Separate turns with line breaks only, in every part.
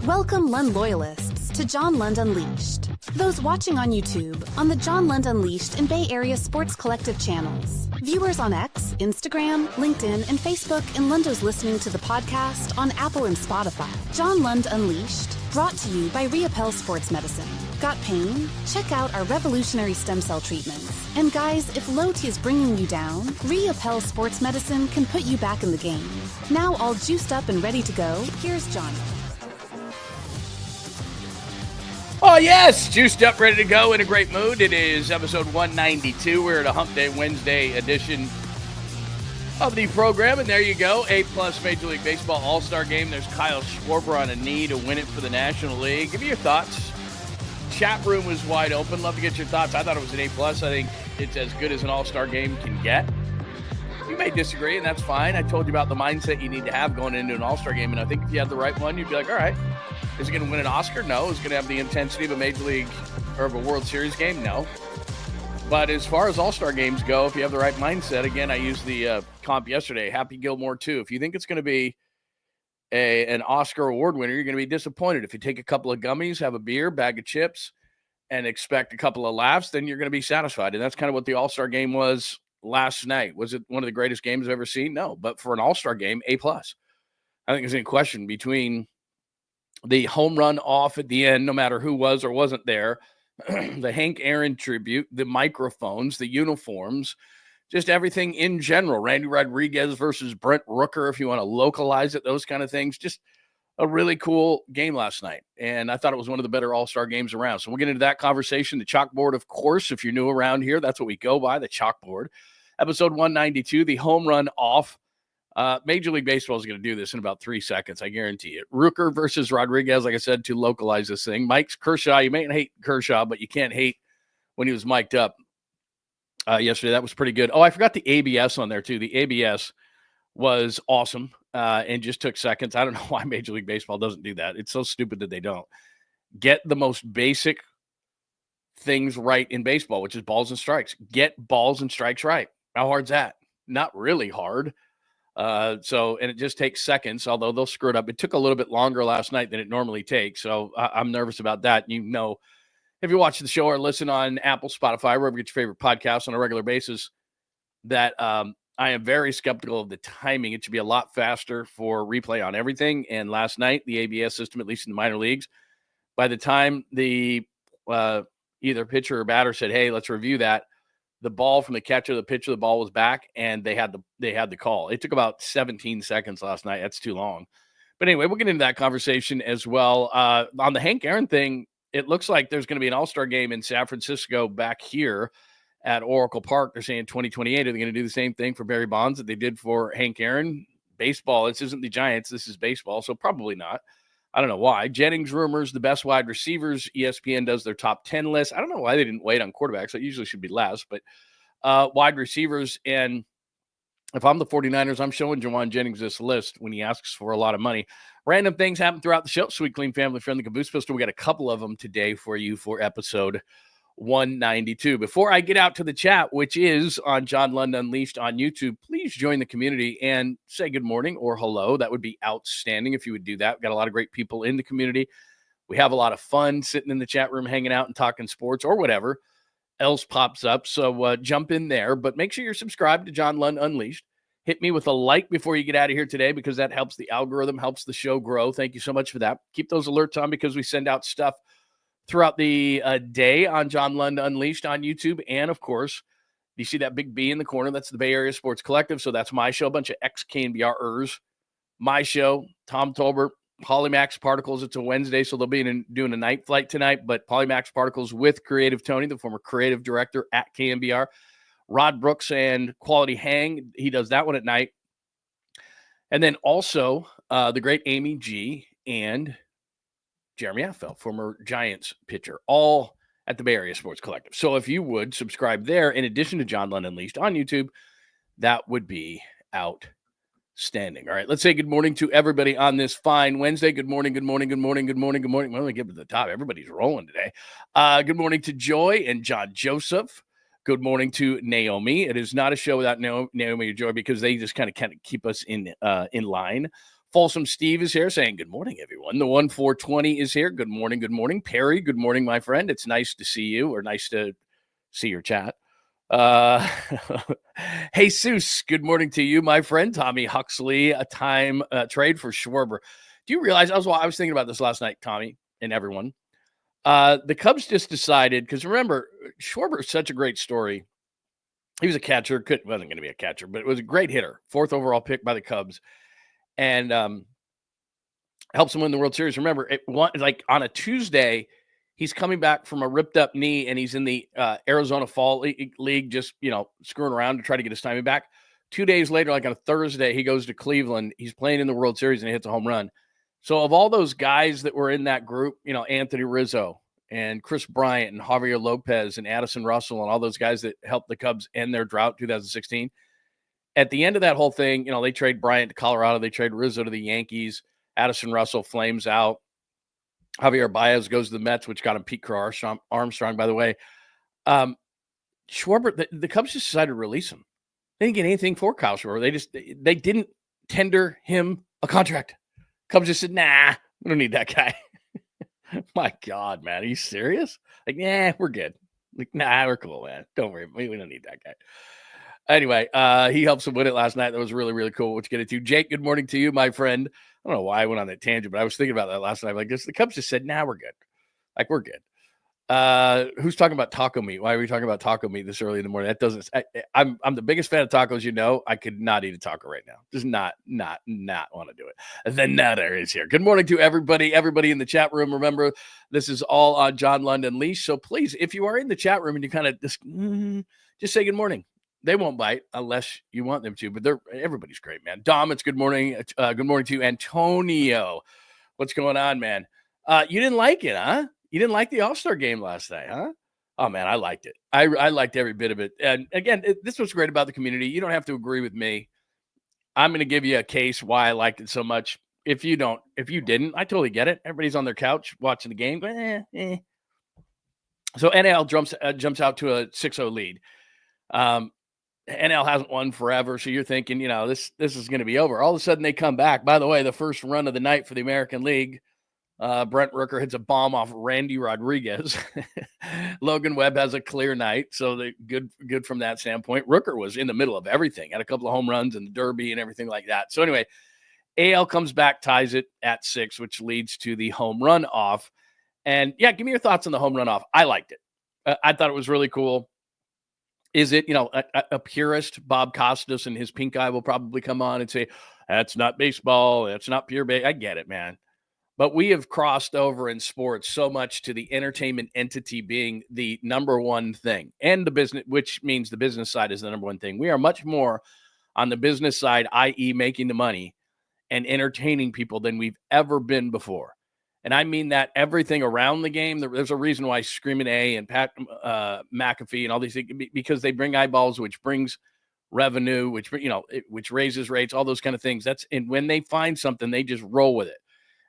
Welcome Lund loyalists to John Lund Unleashed. Those watching on YouTube, on the John Lund Unleashed and Bay Area Sports Collective channels. Viewers on X, Instagram, LinkedIn, and Facebook, and Lundos listening to the podcast on Apple and Spotify. John Lund Unleashed, brought to you by 𝐟𝐸𝐵L Sports Medicine. Got pain? Check out our revolutionary stem cell treatments. And guys, if low T is bringing you down, 𝐟𝐸𝐵L Sports Medicine can put you back in the game. Now all juiced up and ready to go, here's Johnny.
Oh, yes, juiced up, ready to go, in a great mood. It is episode 192. We're at a Hump Day Wednesday edition of the program, and there you go, A-plus Major League Baseball All-Star Game. There's Kyle Schwarber on a knee to win it for the National League. Give me your thoughts. Chat room was wide open. Love to get your thoughts. I thought it was an A-plus. I think it's as good as an All-Star Game can get. You may disagree, and that's fine. I told you about the mindset you need to have going into an All-Star Game, and I think if you had the right one, you'd be like, all right, is it going to win an Oscar? No. Is it going to have the intensity of a Major League or of a World Series game? No. But as far as All-Star games go, if you have the right mindset, again, I used the comp yesterday, Happy Gilmore 2. If you think it's going to be an Oscar award winner, you're going to be disappointed. If you take a couple of gummies, have a beer, bag of chips, and expect a couple of laughs, then you're going to be satisfied. And that's kind of what the All-Star game was last night. Was it one of the greatest games I've ever seen? No. But for an All-Star game, A-plus. I think there's any question between the home run off at the end, no matter who was or wasn't there, the Hank Aaron tribute, the microphones, the uniforms, just everything in general. Randy Rodriguez versus Brent Rooker, if you want to localize it, those kind of things. Just a really cool game last night. And I thought it was one of the better All-Star games around. So we'll get into that conversation. The chalkboard, of course, if you're new around here, that's what we go by, the chalkboard. Episode 192, the home run off. Major League Baseball is going to do this in about 3 seconds. I guarantee it. Rooker versus Rodriguez, like I said, to localize this thing. Mike's Kershaw. You may hate Kershaw, but you can't hate when he was mic'd up yesterday. That was pretty good. Oh, I forgot the ABS on there, too. The ABS was awesome and just took seconds. I don't know why Major League Baseball doesn't do that. It's so stupid that they don't. Get the most basic things right in baseball, which is balls and strikes. Get balls and strikes right. How hard's that? Not really hard. And it just takes seconds, although they'll screw it up. It took a little bit longer last night than it normally takes. So I'm nervous about that. You know, if you watch the show or listen on Apple, Spotify, wherever you get your favorite podcasts on a regular basis, that I am very skeptical of the timing. It should be a lot faster for replay on everything. And last night, the ABS system, at least in the minor leagues, by the time the either pitcher or batter said, hey, let's review that, the ball from the catcher, the pitcher, the ball was back, and they had the call. It took about 17 seconds last night. That's too long. But anyway, we'll get into that conversation as well. On the Hank Aaron thing, it looks like there's going to be an All-Star game in San Francisco back here at Oracle Park. They're saying 2028. Are they going to do the same thing for Barry Bonds that they did for Hank Aaron? Baseball. This isn't the Giants. This is baseball, so probably not. I don't know why. Jennings rumors the best wide receivers. ESPN does their top 10 list. I don't know why they didn't wait on quarterbacks. It usually should be less, but wide receivers. And if I'm the 49ers, I'm showing Jauan Jennings this list when he asks for a lot of money. Random things happen throughout the show. Sweet, clean, family-friendly Caboose Pistol. We got a couple of them today for you for episode 192. Before I get out to the chat, which is on John Lund Unleashed on YouTube, please join the community and say good morning or hello. That would be outstanding if you would do that. We've got a lot of great people in the community. We have a lot of fun sitting in the chat room, hanging out and talking sports or whatever else pops up. So jump in there, but make sure you're subscribed to John Lund Unleashed. Hit me with a like before you get out of here today, because that helps the algorithm, helps the show grow. Thank you so much for that. Keep those alerts on, because we send out stuff throughout the day on John Lund Unleashed on YouTube. And, of course, you see that big B in the corner. That's the Bay Area Sports Collective. So that's my show, a bunch of ex-KNBRers. My show, Tom Tolbert, Polymax Particles. It's a Wednesday, so they'll be doing a night flight tonight. But Polymax Particles with Creative Tony, the former creative director at KNBR. Rod Brooks and Quality Hang. He does that one at night. And then also the great Amy G and Jeremy Affeldt, former Giants pitcher, all at the Bay Area Sports Collective. So if you would subscribe there, in addition to John Lund Unleashed on YouTube, that would be outstanding. All right, let's say good morning to everybody on this fine Wednesday. Good morning, good morning, good morning, good morning, good morning. Well, let me get to the top. Everybody's rolling today. Good morning to Joy and John Joseph. Good morning to Naomi. It is not a show without Naomi or Joy, because they just kind of keep us in line. Folsom Steve is here saying, good morning, everyone. The 1420 is here. Good morning. Good morning. Perry, good morning, my friend. It's nice to see you, or nice to see your chat. Jesus, good morning to you, my friend. Tommy Huxley, a time trade for Schwarber. Do you realize, I was thinking about this last night, Tommy, and everyone. The Cubs just decided, because remember, Schwarber is such a great story. He was a catcher, wasn't going to be a catcher, but it was a great hitter. 4th overall pick by the Cubs. And helps him win the World Series. Remember, like on a Tuesday, he's coming back from a ripped up knee, and he's in the Arizona Fall League, just screwing around to try to get his timing back. 2 days later, like on a Thursday, he goes to Cleveland. He's playing in the World Series, and he hits a home run. So of all those guys that were in that group, Anthony Rizzo and Chris Bryant and Javier Lopez and Addison Russell and all those guys that helped the Cubs end their drought 2016. At the end of that whole thing, they trade Bryant to Colorado. They trade Rizzo to the Yankees. Addison Russell flames out. Javier Baez goes to the Mets, which got him Pete Crow Armstrong, by the way. Schwarber, the Cubs just decided to release him. They didn't get anything for Kyle Schwarber. They didn't tender him a contract. Cubs just said, nah, we don't need that guy. My God, man. Are you serious? Like, nah, we're good. Like, nah, we're cool, man. Don't worry. We don't need that guy. Anyway, he helped them win it last night. That was really, really cool. Let's get it to Jake. Good morning to you, my friend. I don't know why I went on that tangent, but I was thinking about that last night. Like, the Cubs just said, nah, we're good. Like, we're good. Who's talking about taco meat? Why are we talking about taco meat this early in the morning? That doesn't. I'm the biggest fan of tacos. I could not eat a taco right now. Just not want to do it. The Nutter is here. Good morning to everybody in the chat room. Remember, this is all on John Lund Unleashed. So please, if you are in the chat room and you kind of just say good morning. They won't bite unless you want them to, but everybody's great, man. Dom, it's good morning. Good morning to you. Antonio. What's going on, man? You didn't like it, huh? You didn't like the All-Star game last night, huh? Oh, man, I liked it. I liked every bit of it. And again, this was great about the community. You don't have to agree with me. I'm going to give you a case why I liked it so much. If you didn't, I totally get it. Everybody's on their couch watching the game. So NL jumps out to a 6-0 lead. NL hasn't won forever, so you're thinking, this is going to be over. All of a sudden, they come back. By the way, the first run of the night for the American League, Brent Rooker hits a bomb off Randy Rodriguez. Logan Webb has a clear night, so they good from that standpoint. Rooker was in the middle of everything, had a couple of home runs in the Derby and everything like that. So anyway, AL comes back, ties it at 6, which leads to the home run off. And yeah, give me your thoughts on the home run off. I liked it. I thought it was really cool. Is it, a purist, Bob Costas and his pink eye will probably come on and say, that's not baseball. That's not pure baseball. I get it, man. But we have crossed over in sports so much to the entertainment entity being the number one thing, and the business, which means the business side is the number one thing. We are much more on the business side, i.e. making the money and entertaining people than we've ever been before. And I mean that everything around the game. There's a reason why Screaming A and Pat McAfee and all these things, because they bring eyeballs, which brings revenue, which raises rates, all those kind of things. And when they find something, they just roll with it.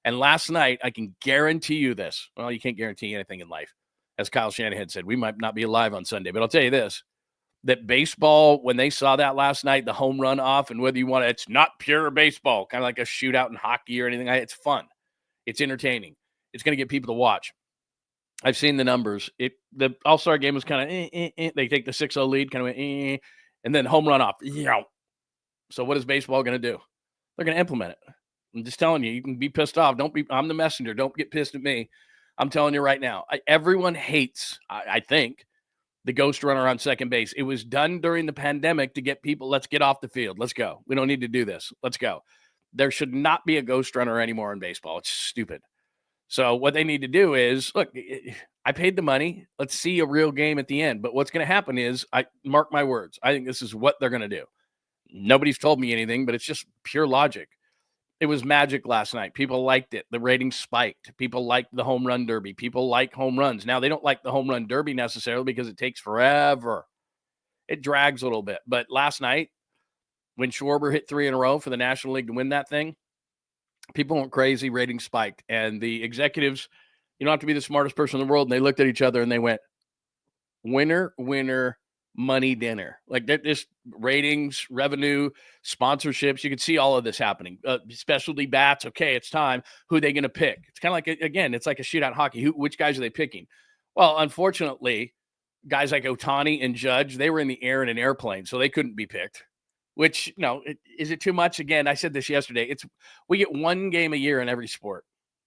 And last night, I can guarantee you this. Well, you can't guarantee anything in life. As Kyle Shanahan said, we might not be alive on Sunday, but I'll tell you this, that baseball, when they saw that last night, the home run off, and whether you want to, it's not pure baseball, kind of like a shootout in hockey or anything. It's fun. It's entertaining. It's going to get people to watch. I've seen the numbers. The All-Star game was kind of, they take the 6-0 lead, kind of, and then home run off. So what is baseball going to do? They're going to implement it. I'm just telling you, you can be pissed off. I'm the messenger. Don't get pissed at me. I'm telling you right now. Everyone hates, I think, the ghost runner on second base. It was done during the pandemic to get people, let's get off the field. Let's go. We don't need to do this. Let's go. There should not be a ghost runner anymore in baseball. It's stupid. So what they need to do is, look, I paid the money. Let's see a real game at the end. But what's going to happen is, mark my words, I think this is what they're going to do. Nobody's told me anything, but it's just pure logic. It was magic last night. People liked it. The ratings spiked. People liked the home run derby. People like home runs. Now, they don't like the home run derby necessarily because it takes forever. It drags a little bit. But last night, when Schwarber hit 3 in a row for the National League to win that thing, people went crazy, ratings spiked. And the executives, you don't have to be the smartest person in the world, and they looked at each other and they went, winner, winner, money dinner. Like this ratings, revenue, sponsorships. You can see all of this happening. Specialty bats. Okay, it's time. Who are they going to pick? It's kind of like, again, it's like a shootout hockey. Which guys are they picking? Well, unfortunately, guys like Ohtani and Judge, they were in the air in an airplane, so they couldn't be picked. Which, is it too much? Again, I said this yesterday. We get one game a year in every sport.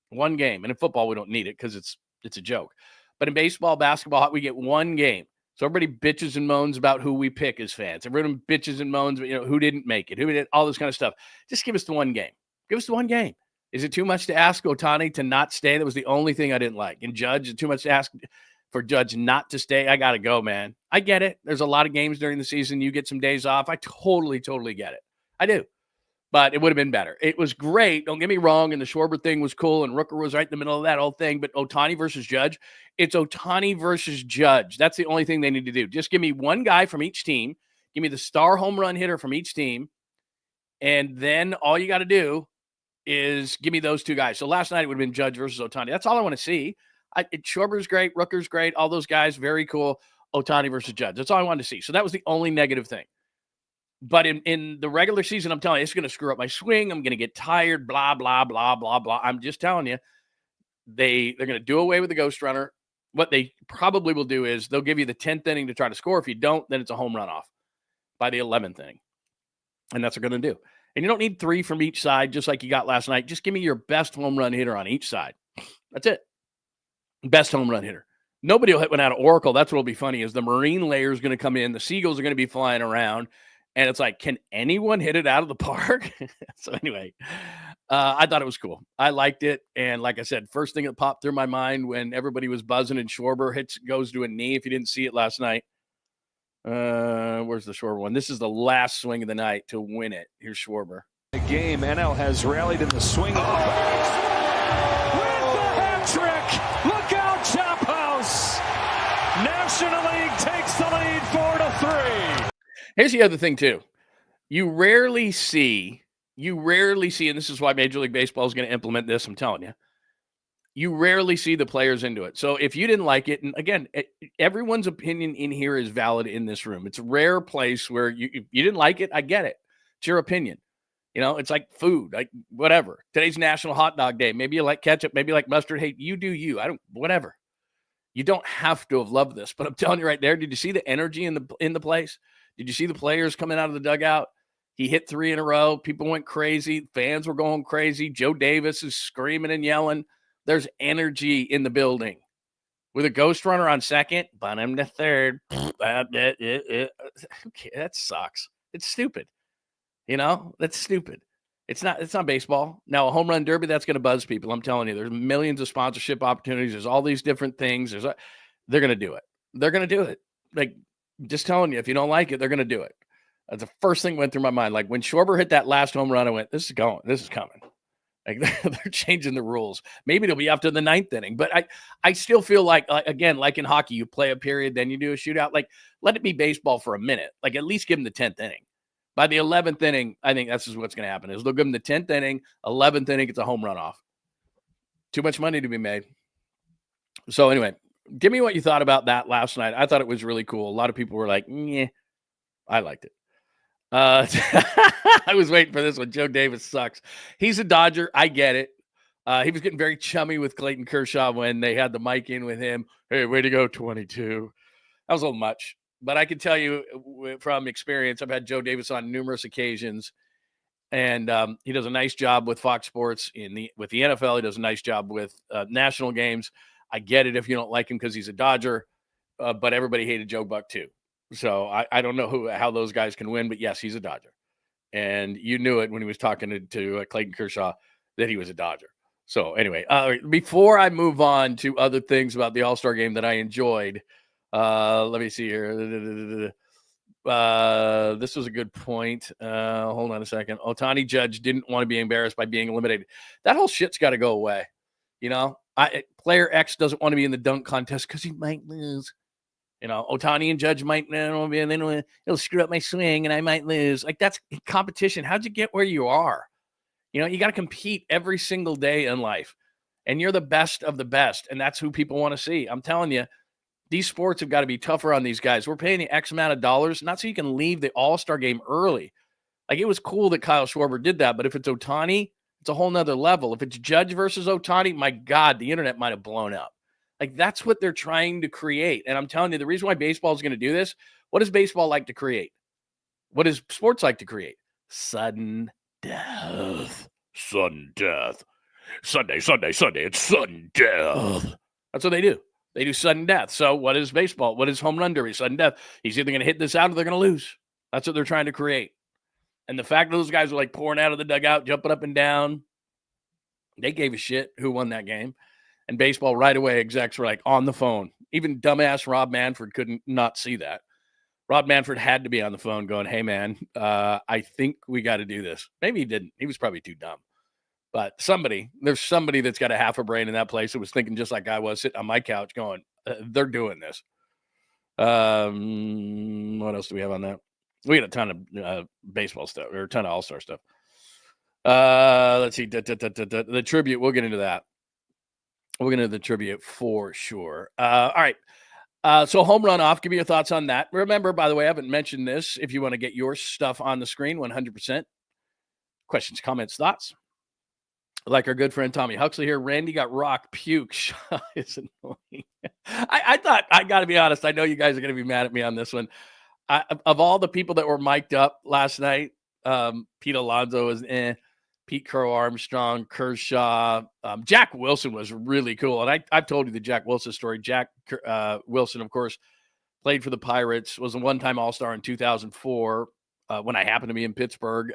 One game. And in football, we don't need it because it's a joke. But in baseball, basketball, we get one game. So everybody bitches and moans about who we pick as fans. Everyone bitches and moans, who didn't make it, who did all this kind of stuff. Just give us the one game. Give us the one game. Is it too much to ask Ohtani to not stay? That was the only thing I didn't like. And Judge, is it too much to ask for Judge not to stay? I got to go, man. I get it. There's a lot of games during the season. You get some days off. I totally get it. I do. But it would have been better. It was great. Don't get me wrong. And the Schwarber thing was cool. And Rooker was right in the middle of that whole thing. But Ohtani versus Judge, it's Ohtani versus Judge. That's the only thing they need to do. Just give me one guy from each team. Give me the star home run hitter from each team. And then all you got to do is give me those two guys. So last night it would have been Judge versus Ohtani. That's all I want to see. Schwarber's great. Rooker's great. All those guys, very cool. Ohtani versus Judge. That's all I wanted to see. So that was the only negative thing. But in the regular season, I'm telling you, it's going to screw up my swing. I'm going to get tired, blah, blah, blah, blah, blah. I'm just telling you, they're going to do away with the ghost runner. What they probably will do is they'll give you the 10th inning to try to score. If you don't, then it's a home run off by the 11th inning. And that's what they're going to do. And you don't need 3 from each side, just like you got last night. Just give me your best home run hitter on each side. That's it. Best home run hitter. Nobody will hit one out of Oracle. That's what will be funny is the Marine layer is going to come in. The Seagulls are going to be flying around. And it's like, can anyone hit it out of the park? So anyway, I thought it was cool. I liked it. And like I said, first thing that popped through my mind when everybody was buzzing and Schwarber goes to a knee. If you didn't see it last night, where's the Schwarber one? This is the last swing of the night to win it. Here's Schwarber.
The game, NL has rallied in the swing. With the hat trick. Look out, Chop House. National League takes the lead 4-3.
Here's the other thing, too. You rarely see, and this is why Major League Baseball is going to implement this, I'm telling you. You rarely see the players into it. So if you didn't like it, and again, everyone's opinion in here is valid in this room. It's a rare place where if you didn't like it, I get it. It's your opinion. It's like food, like whatever. Today's National Hot Dog Day. Maybe you like ketchup, maybe you like mustard. Hey, you do you. Whatever. You don't have to have loved this, but I'm telling you right there, did you see the energy in the place? Did you see the players coming out of the dugout? He hit 3 in a row. People went crazy. Fans were going crazy. Joe Davis is screaming and yelling. There's energy in the building. With a ghost runner on second, bunt him to third. Okay, that sucks. It's stupid. That's stupid. It's not baseball. Now, a home run derby, that's going to buzz people. I'm telling you, there's millions of sponsorship opportunities. There's all these different things. They're going to do it. They're going to do it. Like, just telling you, if you don't like it, they're going to do it. That's the first thing went through my mind. Like when Schwarber hit that last home run, I went, this is coming. Like they're changing the rules. Maybe it'll be after the 9th inning, but I still feel like, again, like in hockey, you play a period, then you do a shootout. Like let it be baseball for a minute. Like at least give them the 10th inning. By the 11th inning, I think that's just what's going to happen is they'll give them the 10th inning, 11th inning, it's a home run off. Too much money to be made. So anyway, give me what you thought about that last night. I thought it was really cool. A lot of people were like, "Yeah." I liked it. I was waiting for this one. Joe Davis sucks. He's a Dodger. I get it. He was getting very chummy with Clayton Kershaw when they had the mic in with him. Hey, way to go, 22. That was a little much. But I can tell you from experience, I've had Joe Davis on numerous occasions. And he does a nice job with Fox Sports with the NFL. He does a nice job with national games. I get it if you don't like him because he's a Dodger, but everybody hated Joe Buck too. So I don't know how those guys can win, but yes, he's a Dodger. And you knew it when he was talking to Clayton Kershaw that he was a Dodger. So anyway, before I move on to other things about the All-Star game that I enjoyed, let me see here. This was a good point. Hold on a second. Ohtani Judge didn't want to be embarrassed by being eliminated. That whole shit's got to go away. Player X doesn't want to be in the dunk contest because he might lose. Ohtani and Judge might be, and then it'll screw up my swing and I might lose. Like that's competition. How'd you get where you are? You got to compete every single day in life, and you're the best of the best, and that's who people want to see. I'm telling you, These sports have got to be tougher on these guys. We're paying the X amount of dollars, not so you can leave the All-Star game early. Like, it was cool that Kyle Schwarber did that, but if it's Ohtani, it's a whole nother level. If it's Judge versus Ohtani, my God, the internet might have blown up. Like, that's what they're trying to create. And I'm telling you, the reason why baseball is going to do this, what does baseball like to create? What does sports like to create? Sudden death. Sudden death. Sunday, it's sudden death. That's what they do. They do sudden death. So what is baseball? What is home run derby? Sudden death. He's either going to hit this out or they're going to lose. That's what they're trying to create. And the fact that those guys were like pouring out of the dugout, jumping up and down, they gave a shit who won that game. And baseball right away, execs were like on the phone. Even dumbass Rob Manfred couldn't not see that. Rob Manfred had to be on the phone going, hey, man, I think we got to do this. Maybe he didn't. He was probably too dumb. But there's somebody that's got a half a brain in that place that was thinking just like I was sitting on my couch going, they're doing this. What else do we have on that? We had a ton of baseball stuff, or a ton of all-star stuff. Let's see. The tribute, we'll get into that. We'll get into the tribute for sure. All right. So home run off, give me your thoughts on that. Remember, by the way, I haven't mentioned this. If you want to get your stuff on the screen, 100%. Questions, comments, thoughts? Like our good friend Tommy Huxley here. Randy got rock puke. It's annoying. I thought, I got to be honest, I know you guys are going to be mad at me on this one. Of all the people that were mic'd up last night, Pete Alonso was Pete Crow Armstrong, Kershaw, Jack Wilson was really cool. And I've told you the Jack Wilson story. Jack Wilson, of course, played for the Pirates, was a one-time All-Star in 2004 when I happened to be in Pittsburgh.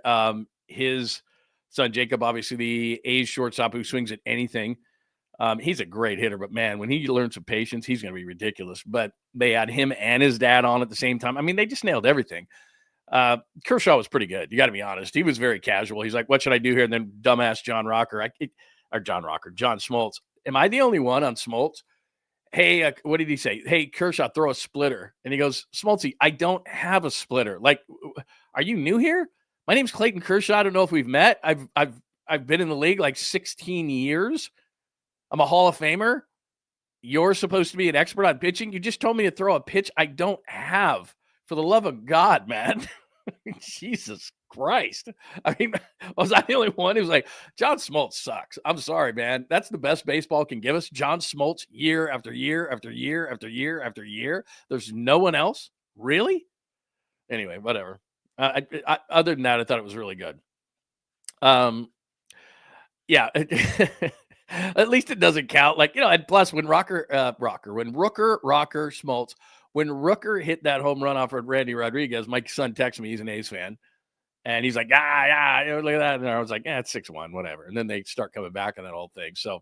His son, Jacob, obviously the A's shortstop who swings at anything. He's a great hitter, but man, when he learns some patience, he's going to be ridiculous. But they had him and his dad on at the same time. I mean, they just nailed everything. Kershaw was pretty good. You got to be honest. He was very casual. He's like, what should I do here? And then dumbass John Smoltz. Am I the only one on Smoltz? Hey, what did he say? Hey, Kershaw, throw a splitter. And he goes, Smoltzy, I don't have a splitter. Like, are you new here? My name's Clayton Kershaw. I don't know if we've met. I've been in the league like 16 years. I'm a Hall of Famer. You're supposed to be an expert on pitching. You just told me to throw a pitch I don't have. For the love of God, man. Jesus Christ. I mean, was I the only one who was like, John Smoltz sucks? I'm sorry, man. That's the best baseball can give us. John Smoltz year after year after year after year after year. There's no one else? Really? Anyway, whatever. Other than that, I thought it was really good. Yeah. At least it doesn't count. Like, and plus when Rooker Smoltz, when Rooker hit that home run off of Randy Rodriguez, my son texted me, he's an A's fan. And he's like, look at that. And I was like, it's 6-1, whatever. And then they start coming back on that whole thing. So,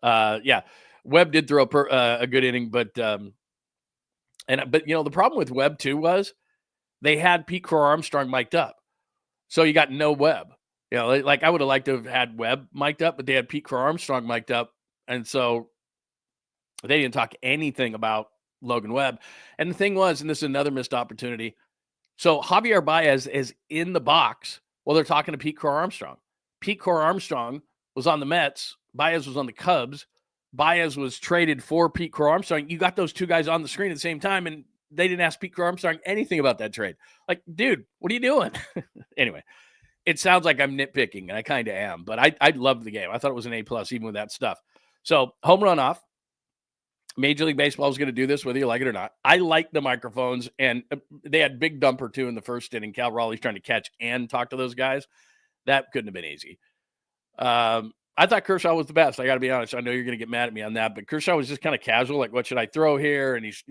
Webb did throw a good inning, but the problem with Webb too was they had Pete Crow Armstrong mic'd up. So you got no Webb. Like I would have liked to have had Webb mic'd up, but they had Pete Crow Armstrong mic'd up. And so they didn't talk anything about Logan Webb. And the thing was, and this is another missed opportunity. So Javier Baez is in the box while they're talking to Pete Crow Armstrong. Pete Crow Armstrong was on the Mets. Baez was on the Cubs. Baez was traded for Pete Crow Armstrong. You got those two guys on the screen at the same time, and they didn't ask Pete Crow Armstrong anything about that trade. Like, dude, what are you doing? Anyway, it sounds like I'm nitpicking, and I kind of am, but I loved the game. I thought it was an A+, even with that stuff. So home run off. Major League Baseball is going to do this, whether you like it or not. I like the microphones, and they had Big Dumper, too, in the first inning. Cal Raleigh's trying to catch and talk to those guys. That couldn't have been easy. I thought Kershaw was the best. I got to be honest. I know you're going to get mad at me on that, but Kershaw was just kind of casual, like, what should I throw here? And he's,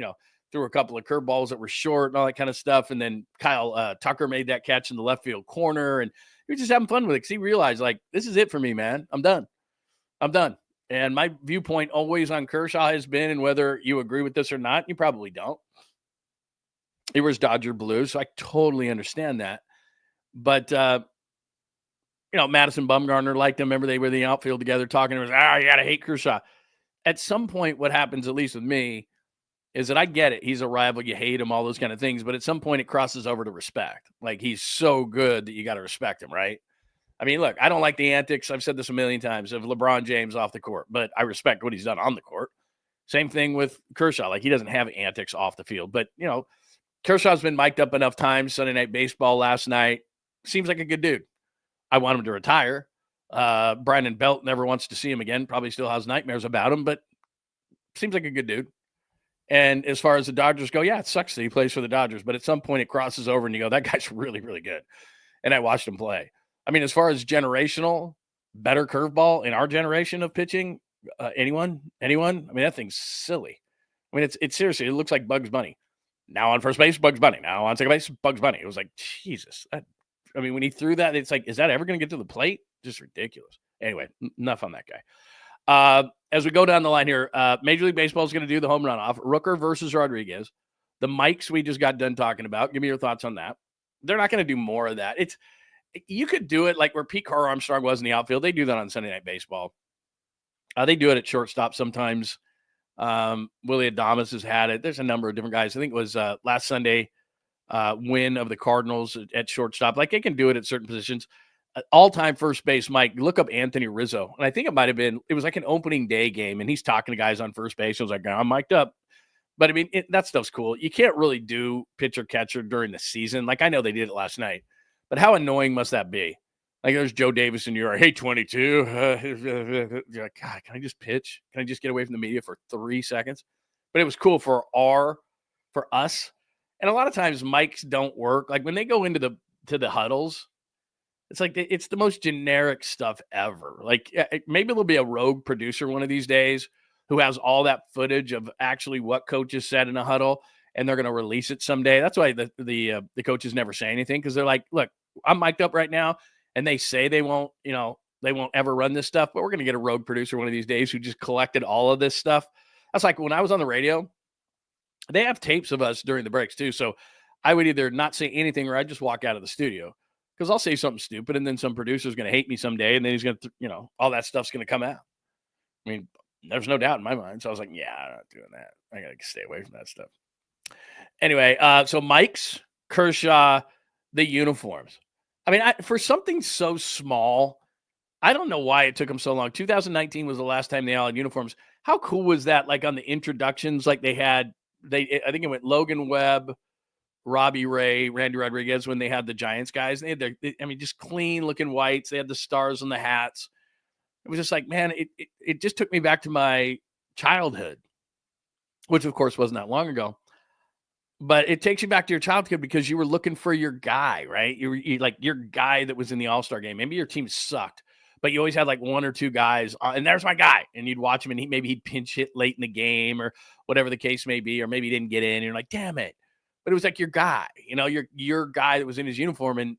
threw a couple of curveballs that were short and all that kind of stuff. And then Kyle Tucker made that catch in the left field corner, and he was just having fun with it because he realized, like, this is it for me, man. I'm done. And my viewpoint always on Kershaw has been, and whether you agree with this or not, you probably don't. He was Dodger blue, so I totally understand that. But, Madison Bumgarner liked him. Remember, they were in the outfield together talking. It was, you got to hate Kershaw. At some point, what happens, at least with me, is that I get it. He's a rival. You hate him, all those kind of things. But at some point, it crosses over to respect. Like, he's so good that you got to respect him, right? I mean, look, I don't like the antics. I've said this a million times of LeBron James off the court, but I respect what he's done on the court. Same thing with Kershaw. Like, he doesn't have antics off the field. But, Kershaw's been mic'd up enough times. Sunday Night Baseball last night. Seems like a good dude. I want him to retire. Brandon Belt never wants to see him again. Probably still has nightmares about him, but seems like a good dude. And as far as the Dodgers go, yeah, it sucks that he plays for the Dodgers, but at some point it crosses over and you go, that guy's really, really good. And I watched him play. I mean, as far as generational, better curveball in our generation of pitching, anyone? I mean, that thing's silly. I mean, it's seriously, it looks like Bugs Bunny. Now on first base, Bugs Bunny. Now on second base, Bugs Bunny. It was like, Jesus. I mean, when he threw that, it's like, is that ever going to get to the plate? Just ridiculous. Anyway, enough on that guy. As we go down the line here, Major League Baseball is going to do the home run off. Rooker versus Rodriguez. The mics we just got done talking about. Give me your thoughts on that. They're not going to do more of that. You could do it like where Pete Carr Armstrong was in the outfield. They do that on Sunday Night Baseball. They do it at shortstop sometimes. Willie Adames has had it. There's a number of different guys. I think it was last Sunday win of the Cardinals at shortstop. Like, they can do it at certain positions. All-time first base, Mike, look up Anthony Rizzo. And I think it was like an opening day game, and he's talking to guys on first base. I was like, I'm mic'd up. But, I mean, that stuff's cool. You can't really do pitcher-catcher during the season. Like, I know they did it last night. But how annoying must that be? Like, there's Joe Davis and you're like, hey, 22. You're like, God, can I just pitch? Can I just get away from the media for 3 seconds? But it was cool for us. And a lot of times mics don't work. Like, when they go into the huddles, it's like it's the most generic stuff ever. Like, maybe there'll be a rogue producer one of these days who has all that footage of actually what coaches said in a huddle, and they're going to release it someday. That's why the coaches never say anything, because they're like, look, I'm mic'd up right now, and they say they won't ever run this stuff, but we're going to get a rogue producer one of these days who just collected all of this stuff. That's like when I was on the radio, they have tapes of us during the breaks too. So I would either not say anything or I'd just walk out of the studio, because I'll say something stupid and then some producer's going to hate me someday, and then he's going to, all that stuff's going to come out. I mean, there's no doubt in my mind. So I was like, yeah, I'm not doing that. I got to stay away from that stuff. Anyway, so Mike's, Kershaw, the uniforms. I mean, for something so small, I don't know why it took them so long. 2019 was the last time they all had uniforms. How cool was that? Like, on the introductions, like I think it went Logan Webb, Robbie Ray, Randy Rodriguez when they had the Giants guys. They had just clean looking whites. They had the stars on the hats. It was just like, man, it just took me back to my childhood, which of course wasn't that long ago. But it takes you back to your childhood because you were looking for your guy, right? You like your guy that was in the All-Star game. Maybe your team sucked, but you always had like one or two guys, and there's my guy. And you'd watch him, and he'd pinch hit late in the game or whatever the case may be, or maybe he didn't get in. And you're like, damn it. But it was like your guy, your guy that was in his uniform. And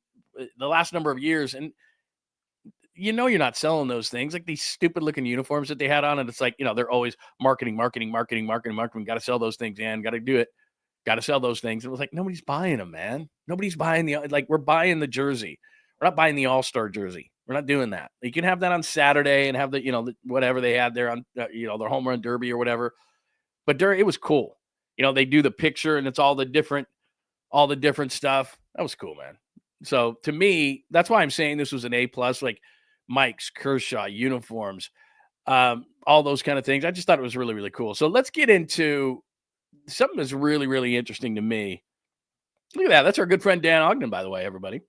the last number of years, and you're not selling those things, like these stupid looking uniforms that they had on. And it's like, they're always marketing. Got to sell those things, and got to do it. Got to sell those things. It was like, nobody's buying them, man. Nobody's buying we're buying the jersey. We're not buying the All-Star jersey. We're not doing that. You can have that on Saturday and have whatever they had there on, their home run derby or whatever. But it was cool. They do the picture and it's all the different stuff. That was cool, man. So to me, that's why I'm saying this was an A+, like Mike's, Kershaw, uniforms, all those kind of things. I just thought it was really, really cool. So let's get into something that's really, really interesting to me. Look at that. That's our good friend Dan Ogden, by the way, everybody.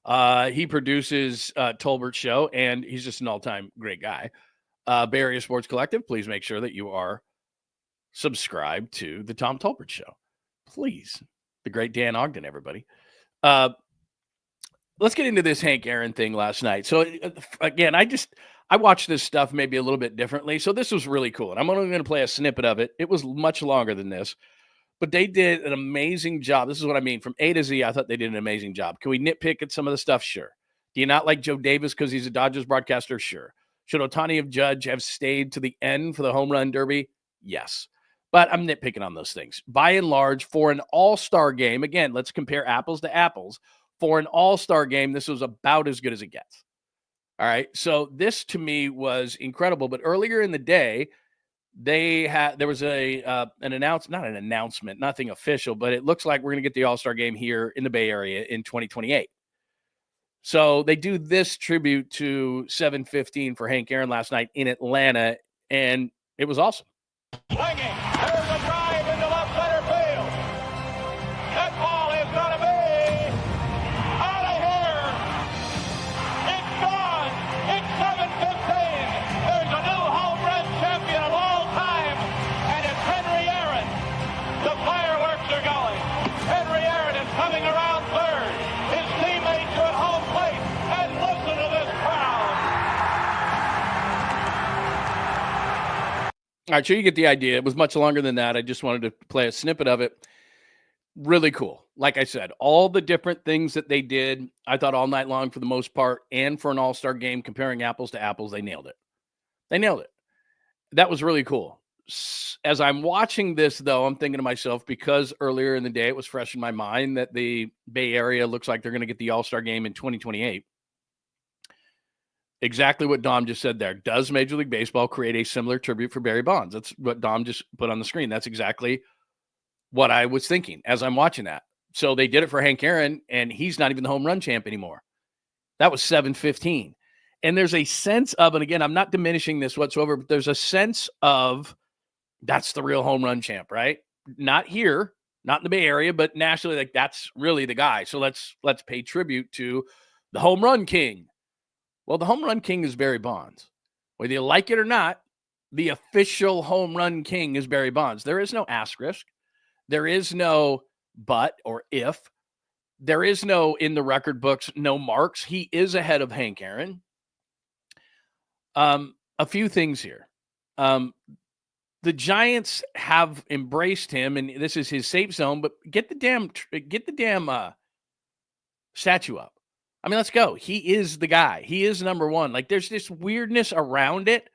He produces Tolbert Show, and he's just an all-time great guy. Bay Area Sports Collective, please make sure that you are subscribed to the Tom Tolbert Show. Please. The great Dan Ogden, everybody. Let's get into this Hank Aaron thing last night. So, again, I watched this stuff maybe a little bit differently. So this was really cool. And I'm only going to play a snippet of it. It was much longer than this. But they did an amazing job. This is what I mean. From A to Z, I thought they did an amazing job. Can we nitpick at some of the stuff? Sure. Do you not like Joe Davis because he's a Dodgers broadcaster? Sure. Should Ohtani and Judge have stayed to the end for the home run derby? Yes. But I'm nitpicking on those things. By and large, for an all-star game, again, let's compare apples to apples. For an all-star game, this was about as good as it gets. All right. So this to me was incredible. But earlier in the day, there was an announcement, nothing official, but it looks like we're going to get the All-Star game here in the Bay Area in 2028. So they do this tribute to 715 for Hank Aaron last night in Atlanta, and it was awesome.
Swinging. There's a drive into left center field. That ball is going to be out of here. It's gone. It's 7:15. There's a new home run champion of all time, and it's Henry Aaron. The fireworks are going. Henry Aaron is coming around third. His teammates are at home plate, and listen to this crowd.
All right, so you get the idea. It was much longer than that. I just wanted to play a snippet of it. Really cool. Like I said, all the different things that they did, I thought all night long for the most part, and for an all-star game, comparing apples to apples, they nailed it. They nailed it. That was really cool. As I'm watching this, though, I'm thinking to myself, because earlier in the day it was fresh in my mind that the Bay Area looks like they're going to get the all-star game in 2028. Exactly what Dom just said there. Does Major League Baseball create a similar tribute for Barry Bonds? That's what Dom just put on the screen. That's exactly what I was thinking as I'm watching that. So they did it for Hank Aaron, and he's not even the home run champ anymore. That was 7:15. And there's a sense of, and again, I'm not diminishing this whatsoever, but there's a sense of that's the real home run champ, right? Not here, not in the Bay Area, but nationally, like that's really the guy. So let's pay tribute to the home run king. Well, the home run king is Barry Bonds. Whether you like it or not, the official home run king is Barry Bonds. There is no asterisk. There is no but or if. There is no, in the record books, no marks. He is ahead of Hank Aaron. A few things here. The Giants have embraced him, and this is his safe zone, but get the damn statue up. I mean, let's go. He is the guy. He is number one. Like, there's this weirdness around it.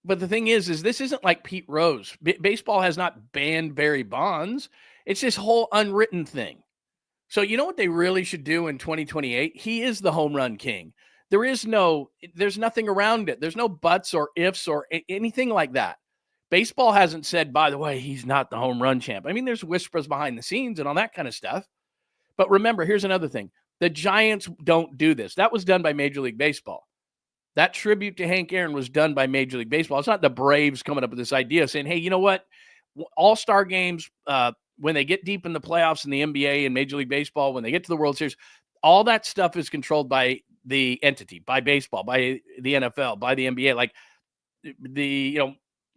But the thing is this isn't like Pete Rose. Baseball has not banned Barry Bonds. It's this whole unwritten thing. So you know what they really should do in 2028? He is the home run king. There's nothing around it. There's no buts or ifs or anything like that. Baseball hasn't said, by the way, he's not the home run champ. I mean, there's whispers behind the scenes and all that kind of stuff. But remember, here's another thing. The Giants don't do this. That was done by Major League Baseball. That tribute to Hank Aaron was done by Major League Baseball. It's not the Braves coming up with this idea saying, hey, you know what? All-star games, when they get deep in the playoffs in the NBA and Major League Baseball, when they get to the World Series, all that stuff is controlled by the entity, by baseball, by the NFL, by the NBA. Like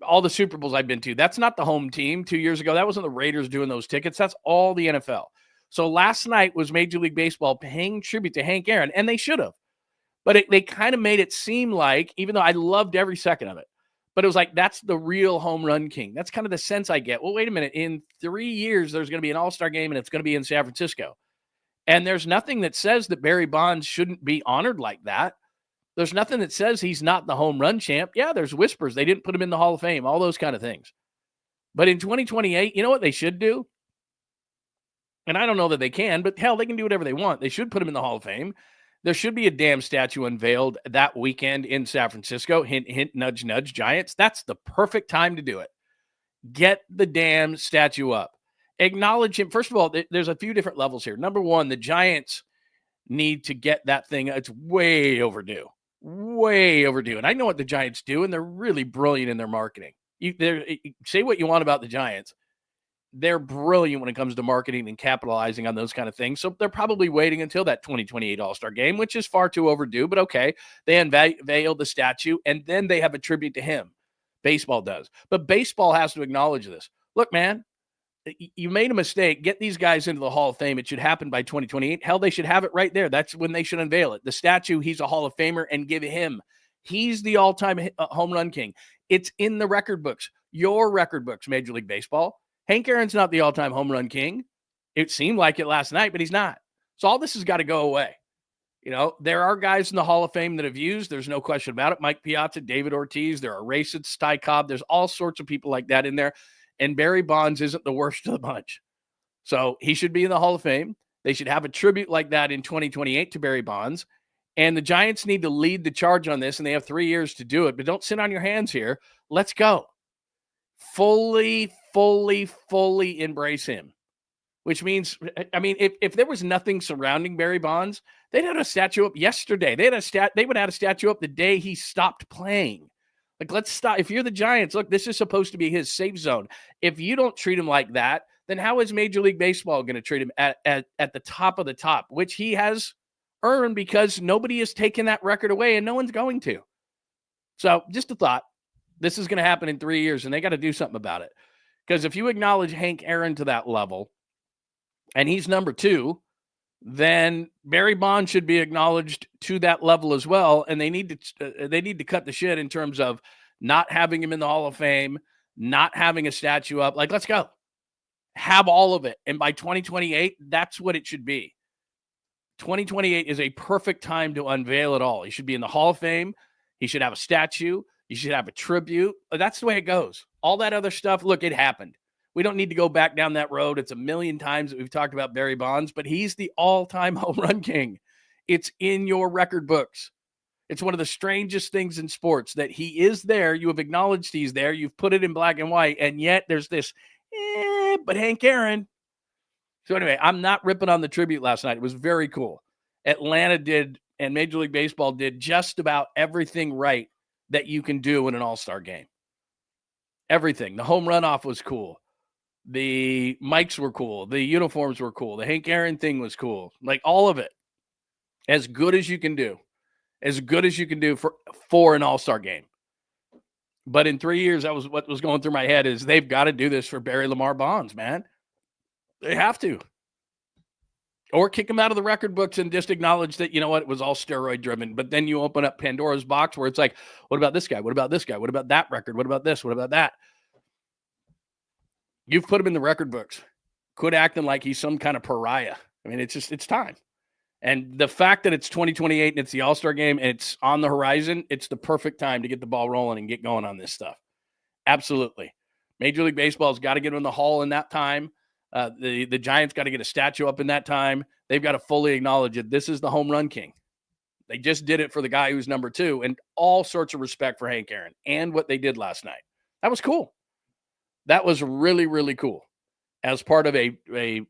all the Super Bowls I've been to, that's not the home team 2 years ago. That wasn't the Raiders doing those tickets. That's all the NFL. So last night was Major League Baseball paying tribute to Hank Aaron, and they should have. But they kind of made it seem like, even though I loved every second of it, but it was like, that's the real home run king. That's kind of the sense I get. Well, wait a minute. In 3 years, there's going to be an all-star game, and it's going to be in San Francisco. And there's nothing that says that Barry Bonds shouldn't be honored like that. There's nothing that says he's not the home run champ. Yeah, there's whispers. They didn't put him in the Hall of Fame, all those kind of things. But in 2028, you know what they should do? And I don't know that they can, but hell, they can do whatever they want. They should put him in the Hall of Fame. There should be a damn statue unveiled that weekend in San Francisco. Hint, hint, nudge, nudge, Giants. That's the perfect time to do it. Get the damn statue up. Acknowledge him. First of all, there's a few different levels here. Number one, the Giants need to get that thing. It's way overdue. Way overdue. And I know what the Giants do, and they're really brilliant in their marketing. Say what you want about the Giants. They're brilliant when it comes to marketing and capitalizing on those kind of things. So they're probably waiting until that 2028 All-Star game, which is far too overdue, but okay. They unveil the statue, and then they have a tribute to him. Baseball does. But baseball has to acknowledge this. Look, man, you made a mistake. Get these guys into the Hall of Fame. It should happen by 2028. Hell, they should have it right there. That's when they should unveil it. The statue, he's a Hall of Famer, and give him. He's the all-time home run king. It's in the record books. Your record books, Major League Baseball. Hank Aaron's not the all-time home run king. It seemed like it last night, but he's not. So all this has got to go away. You know, there are guys in the Hall of Fame that have used. There's no question about it. Mike Piazza, David Ortiz. There are racists, Ty Cobb. There's all sorts of people like that in there. And Barry Bonds isn't the worst of the bunch. So he should be in the Hall of Fame. They should have a tribute like that in 2028 to Barry Bonds. And the Giants need to lead the charge on this, and they have 3 years to do it. But don't sit on your hands here. Let's go. Fully embrace him. Which means, I mean, if there was nothing surrounding Barry Bonds, they'd had a statue up yesterday. They would have had a statue up the day he stopped playing. Like, let's stop. If you're the Giants, look, this is supposed to be his safe zone. If you don't treat him like that, then how is Major League Baseball going to treat him at the top of the top, which he has earned because nobody has taken that record away and no one's going to. So just a thought. This is going to happen in 3 years, and they got to do something about it. Because if you acknowledge Hank Aaron to that level, and he's number 2, then Barry Bonds should be acknowledged to that level as well. And they need to cut the shit in terms of not having him in the Hall of Fame, not having a statue up. Like, let's go. Have all of it. And by 2028, that's what it should be. 2028 is a perfect time to unveil it all. He should be in the Hall of Fame. He should have a statue. You should have a tribute. That's the way it goes. All that other stuff, look, it happened. We don't need to go back down that road. It's a million times that we've talked about Barry Bonds, but he's the all-time home run king. It's in your record books. It's one of the strangest things in sports that he is there. You have acknowledged he's there. You've put it in black and white, and yet there's this, but Hank Aaron. So anyway, I'm not ripping on the tribute last night. It was very cool. Atlanta did, and Major League Baseball did just about everything right that you can do in an all-star game. Everything. The home run off was cool. The mics were cool. The uniforms were cool. The Hank Aaron thing was cool. Like, all of it. As good as you can do. As good as you can do for an all-star game. But in 3 years, that was what was going through my head is they've got to do this for Barry Lamar Bonds, man. They have to. Or kick him out of the record books and just acknowledge that, you know what, it was all steroid driven. But then you open up Pandora's box where it's like, what about this guy? What about this guy? What about that record? What about this? What about that? You've put him in the record books. Quit acting like he's some kind of pariah. I mean, it's time. And the fact that it's 2028 and it's the All-Star game and it's on the horizon, it's the perfect time to get the ball rolling and get going on this stuff. Absolutely. Major League Baseball's got to get in the hall in that time. The Giants got to get a statue up in that time. They've got to fully acknowledge it. This is the home run king. They just did it for the guy who's number 2, and all sorts of respect for Hank Aaron and what they did last night. That was cool. That was really, really cool as part of a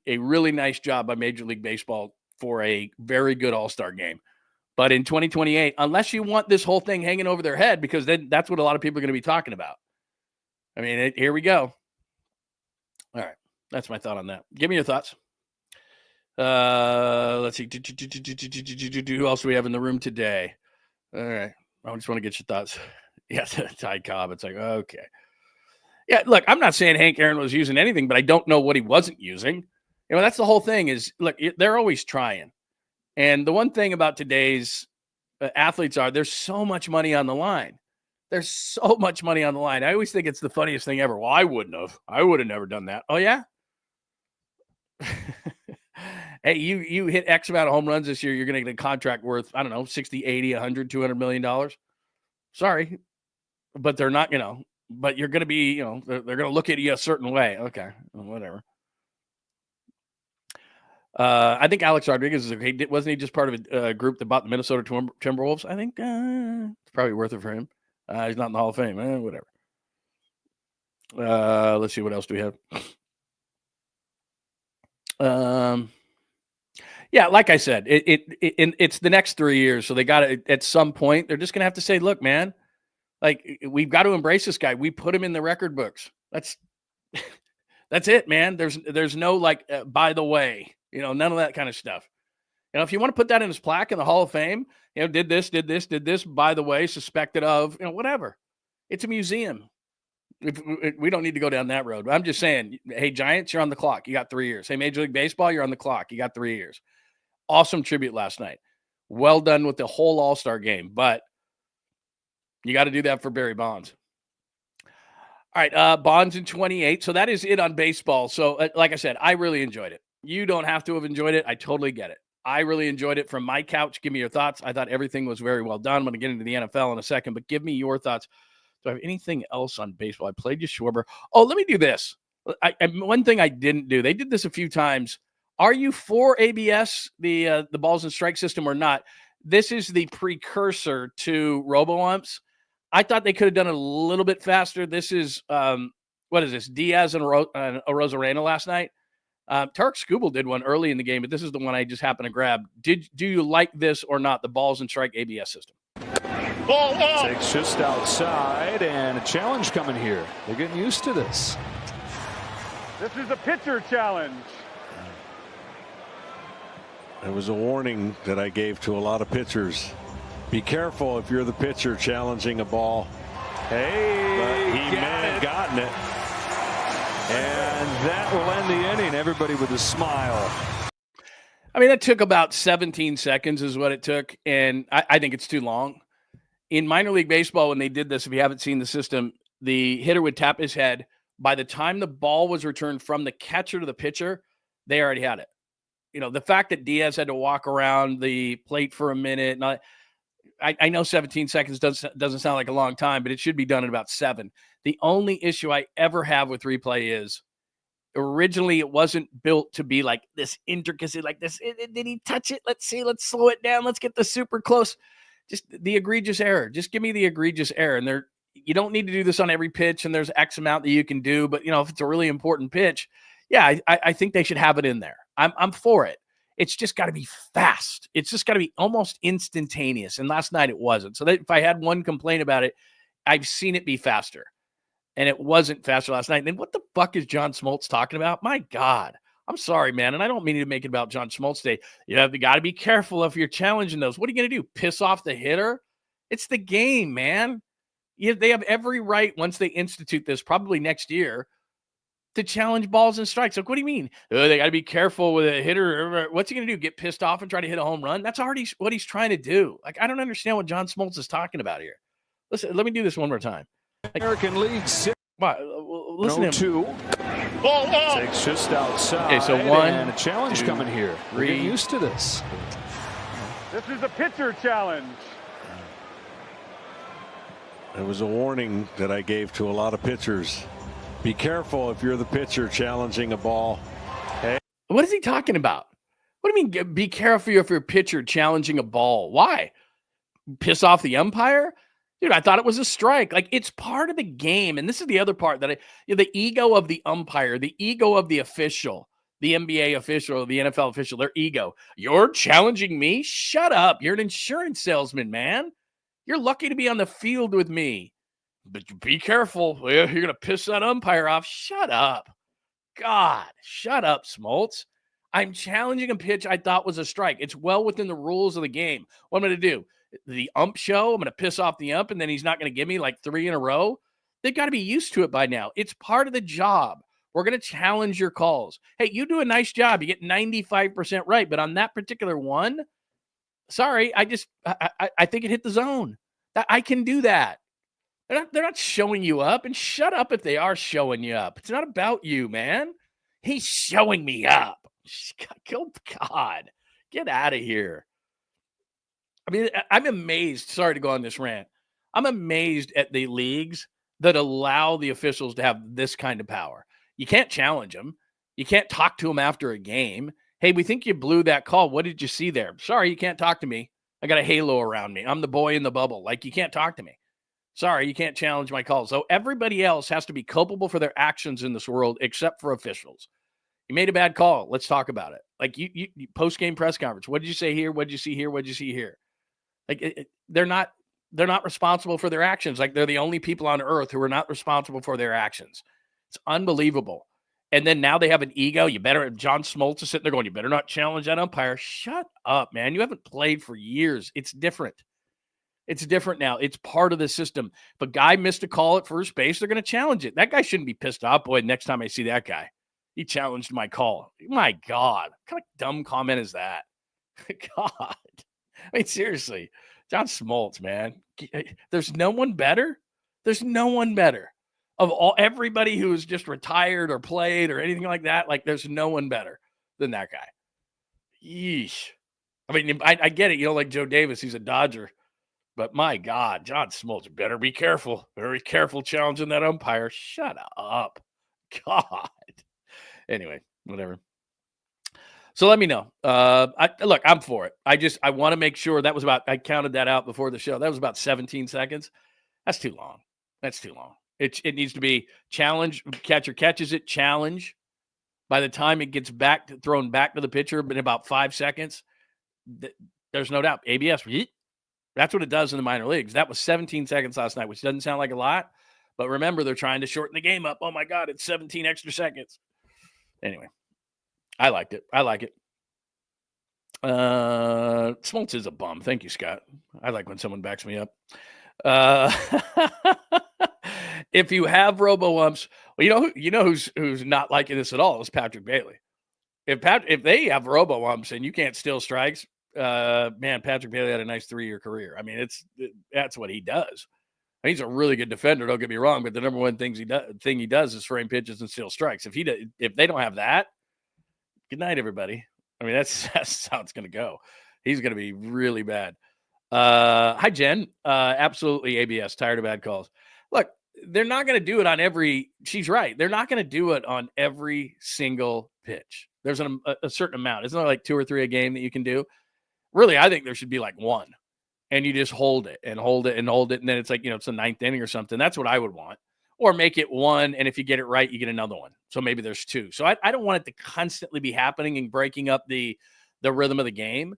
really nice job by Major League Baseball for a very good all-star game. But in 2028, unless you want this whole thing hanging over their head, because then that's what a lot of people are going to be talking about. I mean, here we go. All right. That's my thought on that. Give me your thoughts. Let's see. Who else do we have in the room today? All right. I just want to get your thoughts. Yes, Ty Cobb. It's like, okay. Yeah, look, I'm not saying Hank Aaron was using anything, but I don't know what he wasn't using. You know, that's the whole thing is, look, they're always trying. And the one thing about today's athletes there's so much money on the line. There's so much money on the line. I always think it's the funniest thing ever. Well, I wouldn't have. I would have never done that. Oh, yeah? Hey, you hit X amount of home runs this year, you're going to get a contract worth, I don't know, 60, 80, 100, $200 million. Sorry. But they're not, but you're going to be, they're going to look at you a certain way. Okay, well, whatever. I think Alex Rodriguez is okay. Wasn't he just part of a group that bought the Minnesota Timberwolves? I think it's probably worth it for him. He's not in the Hall of Fame. Whatever. Let's see. What else do we have? Yeah, like I said, it's the next 3 years. So they got to, at some point, they're just going to have to say, look, man, like, we've got to embrace this guy. We put him in the record books. That's it, man. There's no like, by the way, none of that kind of stuff. If you want to put that in his plaque in the Hall of Fame, did this, by the way, suspected of, whatever. It's a museum. We don't need to go down that road. I'm just saying, hey, Giants, you're on the clock. You got 3 years. Hey, Major League Baseball, you're on the clock. You got 3 years. Awesome tribute last night. Well done with the whole All-Star game, but you got to do that for Barry Bonds. All right, Bonds in 28. So that is it on baseball. So like I said, I really enjoyed it. You don't have to have enjoyed it. I totally get it. I really enjoyed it from my couch. Give me your thoughts. I thought everything was very well done. I'm going to get into the NFL in a second, but give me your thoughts. Do I have anything else on baseball? I played you Schwarber. Oh, let me do this. One thing I didn't do. They did this a few times. Are you for ABS, the balls and strike system, or not? This is the precursor to robo-umps. I thought they could have done it a little bit faster. This is, what is this? Diaz and Rosarena last night. Tarek Skubal did one early in the game, but this is the one I just happened to grab. Do you like this or not, the balls and strike ABS system?
Ball out.
Takes just outside, and a challenge coming here. They're getting used to this.
This is a pitcher challenge.
It was a warning that I gave to a lot of pitchers. Be careful if you're the pitcher challenging a ball.
Hey,
But he may have gotten it.
And that will end the inning. Everybody with a smile.
I mean, that took about 17 seconds is what it took, and I think it's too long. In minor league baseball, when they did this, if you haven't seen the system, the hitter would tap his head. By the time the ball was returned from the catcher to the pitcher, they already had it. You know, the fact that Diaz had to walk around the plate for a minute, and I know 17 seconds doesn't sound like a long time, but it should be done in about 7. The only issue I ever have with replay is originally it wasn't built to be like this intricacy, like this. Did he touch it? Let's see. Let's slow it down. Let's get the super close. Just the egregious error. Just give me the egregious error. And you don't need to do this on every pitch, and there's X amount that you can do. But, you know, if it's a really important pitch, yeah, I think they should have it in there. I'm for it. It's just got to be fast. It's just got to be almost instantaneous. And last night it wasn't. So that if I had one complaint about it, I've seen it be faster. And it wasn't faster last night. And then what the fuck is John Smoltz talking about? My God. I'm sorry, man. And I don't mean to make it about John Smoltz Day. You have got to be careful if you're challenging those. What are you going to do? Piss off the hitter? It's the game, man. They have every right once they institute this, probably next year, to challenge balls and strikes. Like, what do you mean? Oh, they got to be careful with a hitter. What's he going to do? Get pissed off and try to hit a home run? That's already what he's trying to do. Like, I don't understand what John Smoltz is talking about here. Listen, let me do this one more time.
American League.
Listen to him.
2.
Ball out.
Takes just outside.
Okay, so 1,
and a challenge
2,
coming here.
3.
We're getting used to this.
This is a pitcher challenge.
It was a warning that I gave to a lot of pitchers. Be careful if you're the pitcher challenging a ball.
What is he talking about? What do you mean, be careful if you're a pitcher challenging a ball? Why? Piss off the umpire? Dude, I thought it was a strike. Like, it's part of the game. And this is the other part that the ego of the umpire, the ego of the official, the NBA official, the NFL official, their ego. You're challenging me? Shut up. You're an insurance salesman, man. You're lucky to be on the field with me. But be careful. You're going to piss that umpire off. Shut up. God, shut up, Smoltz. I'm challenging a pitch I thought was a strike. It's well within the rules of the game. What am I going to do? The ump show? I'm going to piss off the ump, and then he's not going to give me like 3 in a row? They've got to be used to it by now. It's part of the job. We're going to challenge your calls. Hey, you do a nice job. You get 95% right. But on that particular one, sorry, I think it hit the zone. I can do that. They're not showing you up, and shut up if they are showing you up. It's not about you, man. He's showing me up. God, get out of here. I mean, I'm amazed. Sorry to go on this rant. I'm amazed at the leagues that allow the officials to have this kind of power. You can't challenge them. You can't talk to them after a game. Hey, we think you blew that call. What did you see there? Sorry, you can't talk to me. I got a halo around me. I'm the boy in the bubble. Like, you can't talk to me. Sorry, you can't challenge my calls. So everybody else has to be culpable for their actions in this world except for officials. You made a bad call. Let's talk about it. Like, you post-game press conference. What did you say here? What did you see here? What did you see here? Like, they're not responsible for their actions. Like, they're the only people on earth who are not responsible for their actions. It's unbelievable. And then now they have an ego. John Smoltz is sitting there going, you better not challenge that umpire. Shut up, man. You haven't played for years. It's different. It's different now. It's part of the system. If a guy missed a call at first base, they're going to challenge it. That guy shouldn't be pissed off. Boy, next time I see that guy, he challenged my call. My God. What kind of dumb comment is that? God. I mean, seriously. John Smoltz, man. There's no one better. There's no one better. Of everybody who is just retired or played or anything like that, like, there's no one better than that guy. Yeesh. I mean, I get it. You know, like Joe Davis, he's a Dodger. But my God, John Smoltz, better be careful. Very careful challenging that umpire. Shut up. God. Anyway, whatever. So let me know. Look, I'm for it. I want to make sure I counted that out before the show. That was about 17 seconds. That's too long. That's too long. It needs to be challenge. Catcher catches it, challenge. By the time it gets thrown back to the pitcher, in about 5 seconds, there's no doubt. ABS, That's what it does in the minor leagues. That was 17 seconds last night, which doesn't sound like a lot. But remember, they're trying to shorten the game up. Oh, my God, it's 17 extra seconds. Anyway, I liked it. I like it. Smoltz is a bum. Thank you, Scott. I like when someone backs me up. If you have robo-umps, well, you know who's not liking this at all is Patrick Bailey. If they have robo-umps and you can't steal strikes, man, Patrick Bailey had a nice 3-year career. I mean, that's what he does. He's a really good defender. Don't get me wrong, but the number one thing he does is frame pitches and steal strikes. If they don't have that, good night, everybody. I mean, that's how it's going to go. He's going to be really bad. Hi, Jen. Absolutely, ABS. Tired of bad calls. Look, they're not going to do it on every. She's right. They're not going to do it on every single pitch. There's a certain amount. Isn't there like 2 or 3 a game that you can do? Really, I think there should be like 1. And you just hold it and hold it and hold it. And then it's like, it's the 9th inning or something. That's what I would want. Or make it 1. And if you get it right, you get another one. So maybe there's 2. So I don't want it to constantly be happening and breaking up the rhythm of the game.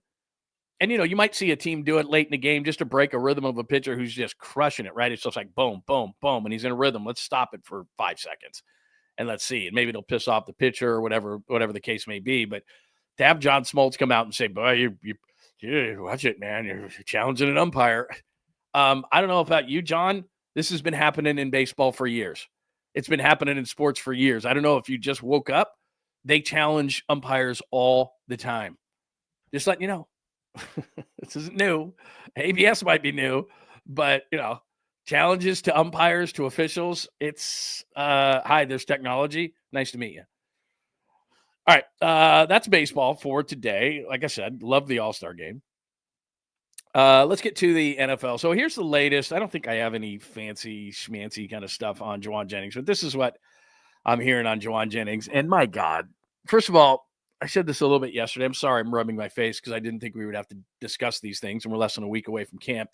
And, you might see a team do it late in the game just to break a rhythm of a pitcher who's just crushing it, right? It's just like boom, boom, boom. And he's in a rhythm. Let's stop it for 5 seconds. And let's see. And maybe it'll piss off the pitcher or whatever the case may be. But to have John Smoltz come out and say, boy, you watch it, man. You're challenging an umpire. I don't know about you, John. This has been happening in baseball for years. It's been happening in sports for years. I don't know if you just woke up. They challenge umpires all the time. Just letting you know. This isn't new. ABS might be new, but, challenges to umpires, to officials. It's, hi, there's technology. Nice to meet you. All right, that's baseball for today. Like I said, love the All-Star game. Let's get to the NFL. So here's the latest. I don't think I have any fancy schmancy kind of stuff on 𝐬𝐮 Jennings, but this is what I'm hearing on 𝐬𝐮 Jennings. And my God, first of all, I said this a little bit yesterday. I'm sorry I'm rubbing my face because I didn't think we would have to discuss these things, and we're less than a week away from camp.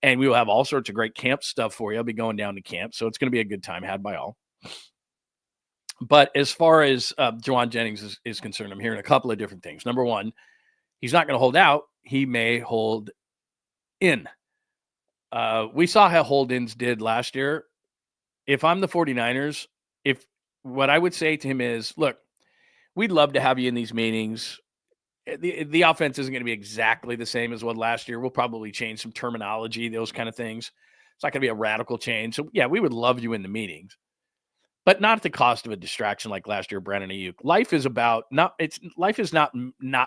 And we will have all sorts of great camp stuff for you. I'll be going down to camp, so it's going to be a good time had by all. But as far as 𝐬𝐮 Jennings is concerned, I'm hearing a couple of different things. Number one, he's not going to hold out. He may hold in. We saw how hold-ins did last year. If I'm the 49ers, what I would say to him is, look, we'd love to have you in these meetings. The offense isn't going to be exactly the same as what last year. We'll probably change some terminology, those kind of things. It's not going to be a radical change. So, yeah, we would love you in the meetings, but not at the cost of a distraction like last year, Brandon Ayuk. Life is not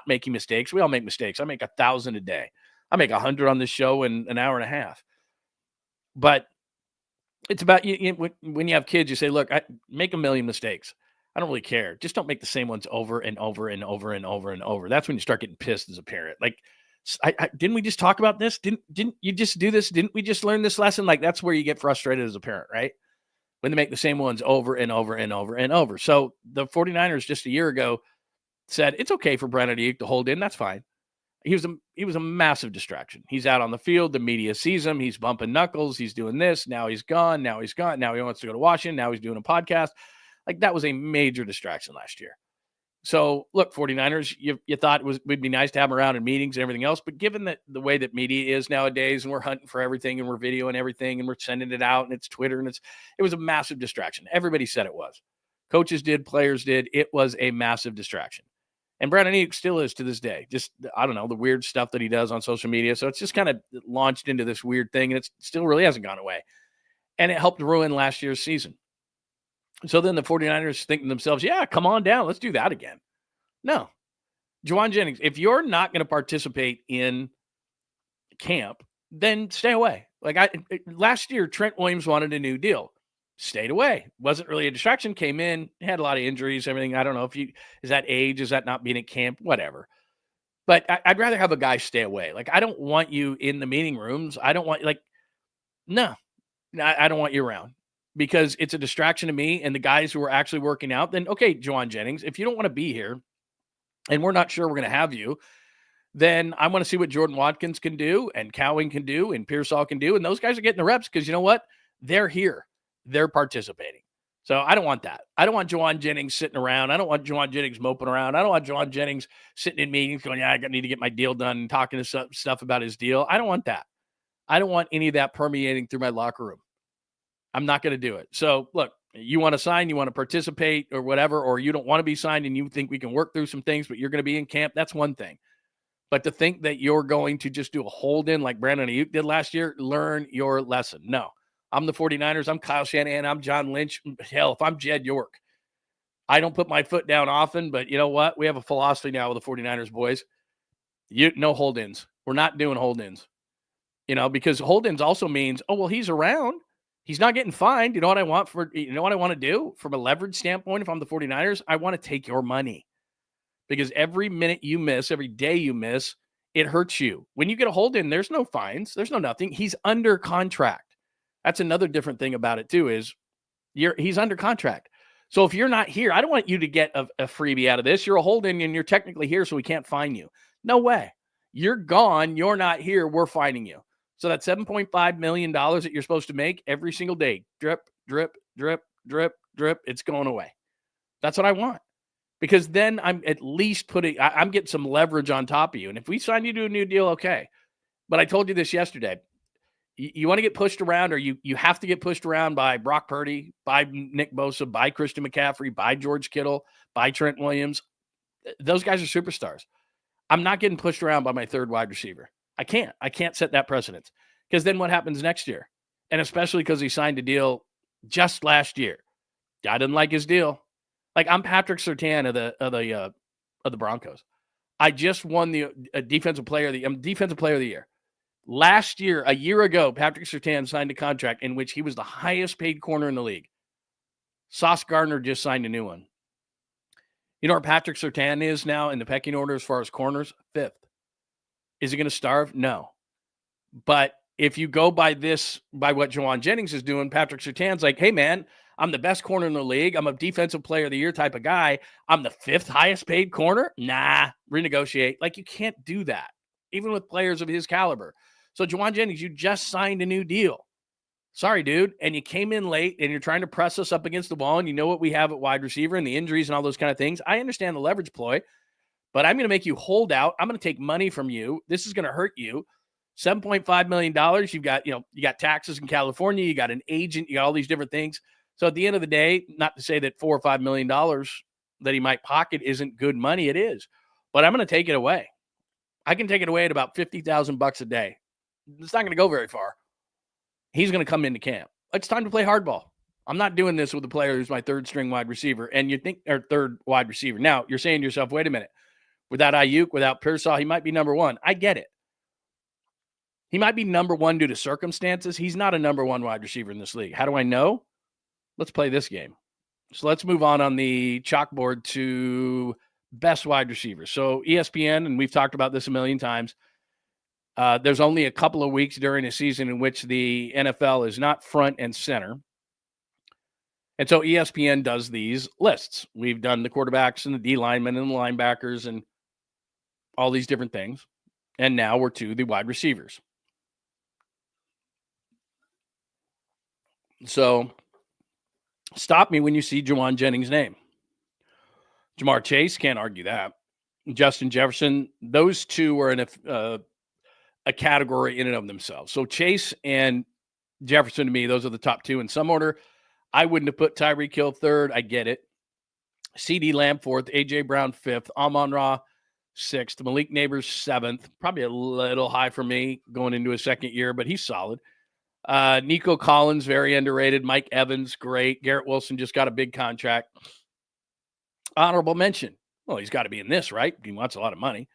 making mistakes. We all make mistakes. I make 1,000 a day. I make 100 on this show in an hour and a half. But it's about when you have kids, you say, look, I make 1,000,000 mistakes. I don't really care. Just don't make the same ones over and over and over and over and over. That's when you start getting pissed as a parent. Like, didn't we just talk about this? Didn't you just do this? Didn't we just learn this lesson? Like, that's where you get frustrated as a parent, right? When they make the same ones over and over and over and over. So the 49ers just a year ago said, it's okay for Brandon Ayuk to hold in. That's fine. He was a massive distraction. He's out on the field. The media sees him. He's bumping knuckles. He's doing this. Now he's gone. Now he's gone. Now he wants to go to Washington. Now he's doing a podcast. Like, that was a major distraction last year. So, look, 49ers, you thought would be nice to have them around in meetings and everything else. But given that the way that media is nowadays, and we're hunting for everything, and we're videoing everything, and we're sending it out, and it's Twitter, and it was a massive distraction. Everybody said it was. Coaches did, players did. It was a massive distraction. And Brandon Ayuk still is to this day. Just, I don't know, the weird stuff that he does on social media. So it's just kind of launched into this weird thing, and it still really hasn't gone away. And it helped ruin last year's season. So then the 49ers think to themselves, yeah, come on down. Let's do that again. No. 𝐬𝐮 Jennings, if you're not going to participate in camp, then stay away. Like, last year, Trent Williams wanted a new deal. Stayed away. Wasn't really a distraction. Came in, had a lot of injuries, everything. I don't know is that age? Is that not being at camp? Whatever. But I'd rather have a guy stay away. Like, I don't want you in the meeting rooms. I don't want, no, I don't want you around. Because it's a distraction to me and the guys who are actually working out. Then, okay, 𝐬𝐮 Jennings, if you don't want to be here and we're not sure we're going to have you, then I want to see what Jordan Watkins can do and 𝐾𝐭 can do and KERSHAW can do. And those guys are getting the reps because, you know what? They're here. They're participating. So I don't want that. I don't want 𝐬𝐮 Jennings sitting around. I don't want 𝐬𝐮 Jennings moping around. I don't want 𝐬𝐮 Jennings sitting in meetings going, yeah, I need to get my deal done and talking to stuff about his deal. I don't want that. I don't want any of that permeating through my locker room. I'm not going to do it. So, look, you want to sign, you want to participate or whatever, or you don't want to be signed and you think we can work through some things, but you're going to be in camp, that's one thing. But to think that you're going to just do a hold-in like Brandon Ayuk did last year, learn your lesson. No. I'm the 49ers. I'm Kyle Shanahan. I'm John Lynch. Hell, if I'm Jed York, I don't put my foot down often, but you know what? We have a philosophy now with the 49ers boys. No hold-ins. We're not doing hold-ins. Because hold-ins also means, oh, well, he's around. He's not getting fined. You know what I want to do from a leverage standpoint if I'm the 49ers? I want to take your money. Because every minute you miss, every day you miss, it hurts you. When you get a hold-in, there's no fines. There's no nothing. He's under contract. That's another different thing about it, too, is he's under contract. So if you're not here, I don't want you to get a freebie out of this. You're a hold-in and you're technically here, so we can't fine you. No way. You're gone. You're not here. We're fining you. So that $7.5 million that you're supposed to make every single day, drip, drip, drip, drip, drip, it's going away. That's what I want. Because then I'm at least I'm getting some leverage on top of you. And if we sign you to a new deal, okay. But I told you this yesterday. You want to get pushed around, or you have to get pushed around by Brock Purdy, by Nick Bosa, by Christian McCaffrey, by George Kittle, by Trent Williams. Those guys are superstars. I'm not getting pushed around by my third wide receiver. I can't set that precedence, because then what happens next year? And especially because he signed a deal just last year. I didn't like his deal. Like, I'm Patrick Surtain of the Broncos. I just won the defensive player of the year. Last year, a year ago, Patrick Surtain signed a contract in which he was the highest paid corner in the league. Sauce Gardner just signed a new one. You know where Patrick Surtain is now in the pecking order as far as corners? 5th. Is he going to starve? No. But if you go by what Jauan Jennings is doing, Patrick Surtain's like, hey, man, I'm the best corner in the league. I'm a defensive player of the year type of guy. I'm the 5th highest paid corner? Nah, renegotiate. Like, you can't do that, even with players of his caliber. So, Jauan Jennings, you just signed a new deal. Sorry, dude. And you came in late and you're trying to press us up against the wall, and you know what we have at wide receiver and the injuries and all those kind of things. I understand the leverage ploy, but I'm going to make you hold out. I'm going to take money from you. This is going to hurt you. $7.5 million. You've got, you got taxes in California. You got an agent. You got all these different things. So at the end of the day, not to say that $4 or $5 million that he might pocket isn't good money. It is, but I'm going to take it away. I can take it away at about $50,000 a day. It's not going to go very far. He's going to come into camp. It's time to play hardball. I'm not doing this with a player who's my third string wide receiver, and third wide receiver. Now you're saying to yourself, wait a minute, without Ayuk, without KERSHAW, he might be number one. I get it. He might be number one due to circumstances. He's not a number one wide receiver in this league. How do I know? Let's play this game. So let's move on the chalkboard to best wide receivers. So ESPN, and we've talked about this a million times, there's only a couple of weeks during a season in which the NFL is not front and center. And so ESPN does these lists. We've done the quarterbacks and the D linemen and the linebackers and all these different things. And now we're to the wide receivers. So stop me when you see Jauan Jennings' name. Jamar Chase, can't argue that. Justin Jefferson, those two are in a category in and of themselves. So Chase and Jefferson, to me, those are the top two in some order. I wouldn't have put Tyreek Hill third. I get it. CeeDee Lamb fourth, A.J. Brown fifth, Amon-Ra sixth, Malik Neighbors seventh. Probably a little high for me going into his second year, but he's solid. Nico Collins, very underrated. Mike Evans, great. Garrett Wilson just got a big contract. Honorable mention. Well, he's got to be in this, right? He wants a lot of money.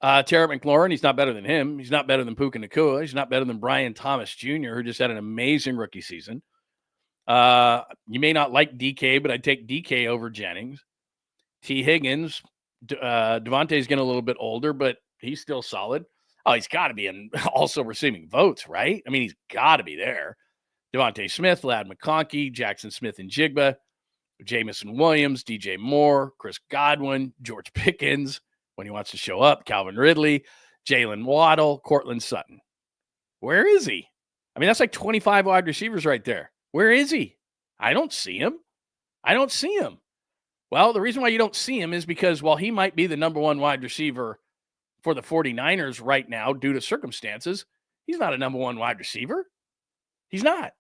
Terry McLaurin, he's not better than him. He's not better than Puka Nacua. He's not better than Brian Thomas Jr., who just had an amazing rookie season. You may not like DK, but I'd take DK over Jennings. T. Higgins, Devontae's getting a little bit older, but he's still solid. Oh, he's got to be in also receiving votes, right? I mean, he's got to be there. Devontae Smith, Ladd McConkey, Jackson Smith-Njigba, Jamison Williams, DJ Moore, Chris Godwin, George Pickens, when he wants to show up, Calvin Ridley, Jalen Waddle, Cortland Sutton. Where is he? I mean, that's like 25 wide receivers right there. Where is he? I don't see him. Well, the reason why you don't see him is because while he might be the number one wide receiver for the 49ers right now due to circumstances, He's not a number one wide receiver. He's not.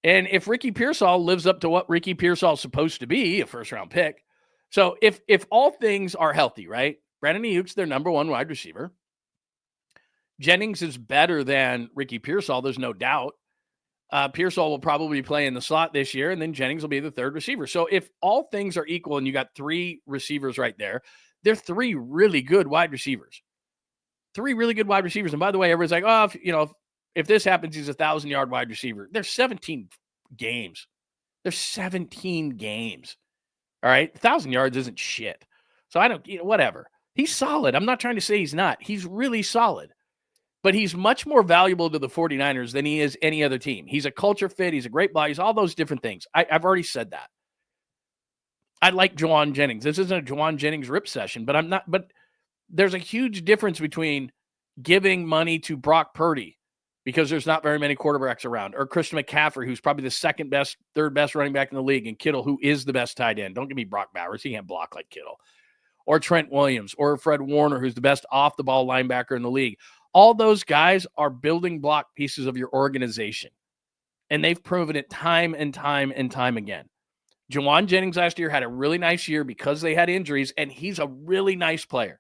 And if Ricky Pearsall lives up to what Ricky Pearsall is supposed to be, a first-round pick. So if all things are healthy, right? Brandon Ayuk's their number one wide receiver. Jennings is better than Ricky Pearsall, there's no doubt. Pearsall will probably play in the slot this year, and then Jennings will be the third receiver. So if all things are equal and you got three receivers right there, they're three really good wide receivers. Three really good wide receivers. And by the way, everyone's like, oh, if this happens, he's a 1,000-yard wide receiver. There's 17 games. There's 17 games. All right? 1,000 yards isn't shit. So I don't, whatever. He's solid. I'm not trying to say he's not. He's really solid. But he's much more valuable to the 49ers than he is any other team. He's a culture fit. He's a great body. He's all those different things. I've already said that. I like Jauan Jennings. This isn't a Jauan Jennings rip session, but I'm not. But there's a huge difference between giving money to Brock Purdy because there's not very many quarterbacks around, or Christian McCaffrey, who's probably the second best, third best running back in the league, and Kittle, who is the best tight end. Don't give me Brock Bowers. He can't block like Kittle. Or Trent Williams, or Fred Warner, who's the best off-the-ball linebacker in the league. All those guys are building block pieces of your organization. And they've proven it time and time and time again. Jauan Jennings last year had a really nice year because they had injuries, and he's a really nice player.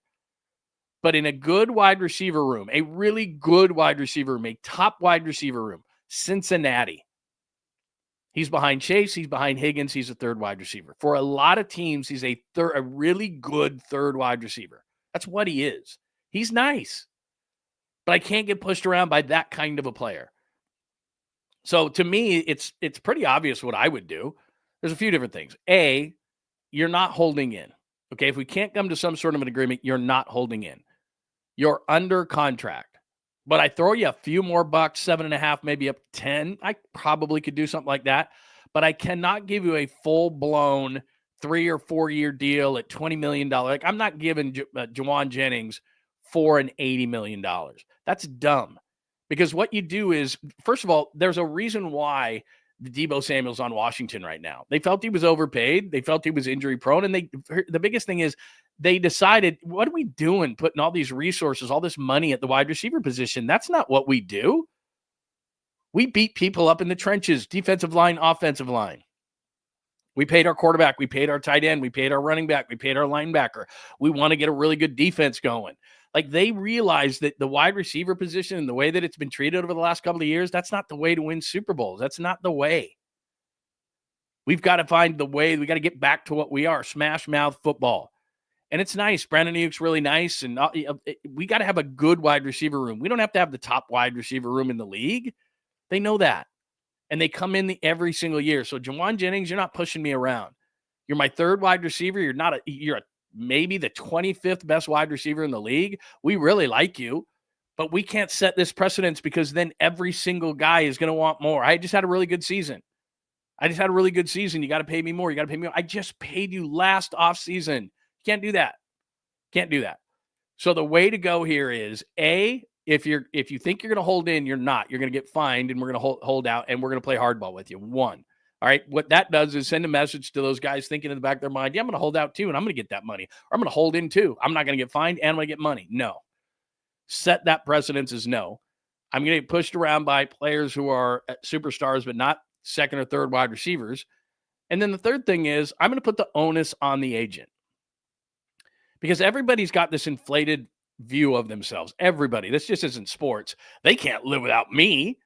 But in a good wide receiver room, a really good wide receiver room, a top wide receiver room, Cincinnati. He's behind Chase. He's behind Higgins. He's a third wide receiver. For a lot of teams, he's a really good third wide receiver. That's what he is. He's nice. But I can't get pushed around by that kind of a player. So to me, it's pretty obvious what I would do. There's a few different things. A, you're not holding in. Okay, if we can't come to some sort of an agreement, you're not holding in. You're under contract. But I throw you a few more bucks, 7.5, maybe up 10. I probably could do something like that. But I cannot give you a full-blown 3 or 4 year deal at $20 million. Like, I'm not giving Jauan Jennings $80 million. That's dumb. Because what you do is, first of all, there's a reason why the Deebo Samuel's on Washington right now. They felt he was overpaid. They felt he was injury prone. And the biggest thing is they decided, what are we doing putting all these resources, all this money at the wide receiver position? That's not what we do. We beat people up in the trenches, defensive line, offensive line. We paid our quarterback. We paid our tight end. We paid our running back. We paid our linebacker. We want to get a really good defense going. Like, they realize that the wide receiver position and the way that it's been treated over the last couple of years, that's not the way to win Super Bowls. That's not the way. We've got to find the way. We got to get back to what we are, smash mouth football. And it's nice. Brandon Ayuk's really nice. And we got to have a good wide receiver room. We don't have to have the top wide receiver room in the league. They know that. And they come in every single year. So Jauan Jennings, you're not pushing me around. You're my third wide receiver. You're maybe the 25th best wide receiver in the league. We really like you, but we can't set this precedence because then every single guy is going to want more. I just had a really good season. You got to pay me more. I just paid you last offseason. You can't do that. So the way to go here is, A, if you think you're going to hold in, you're not. You're going to get fined, and we're going to hold out, and we're going to play hardball with you. 1. All right, what that does is send a message to those guys thinking in the back of their mind, yeah, I'm going to hold out too, and I'm going to get that money. Or I'm going to hold in too. I'm not going to get fined, and I'm going to get money. No. Set that precedence as no. I'm going to get pushed around by players who are superstars but not second or third wide receivers. And then the third thing is, I'm going to put the onus on the agent. Because everybody's got this inflated view of themselves. Everybody. This just isn't sports. They can't live without me.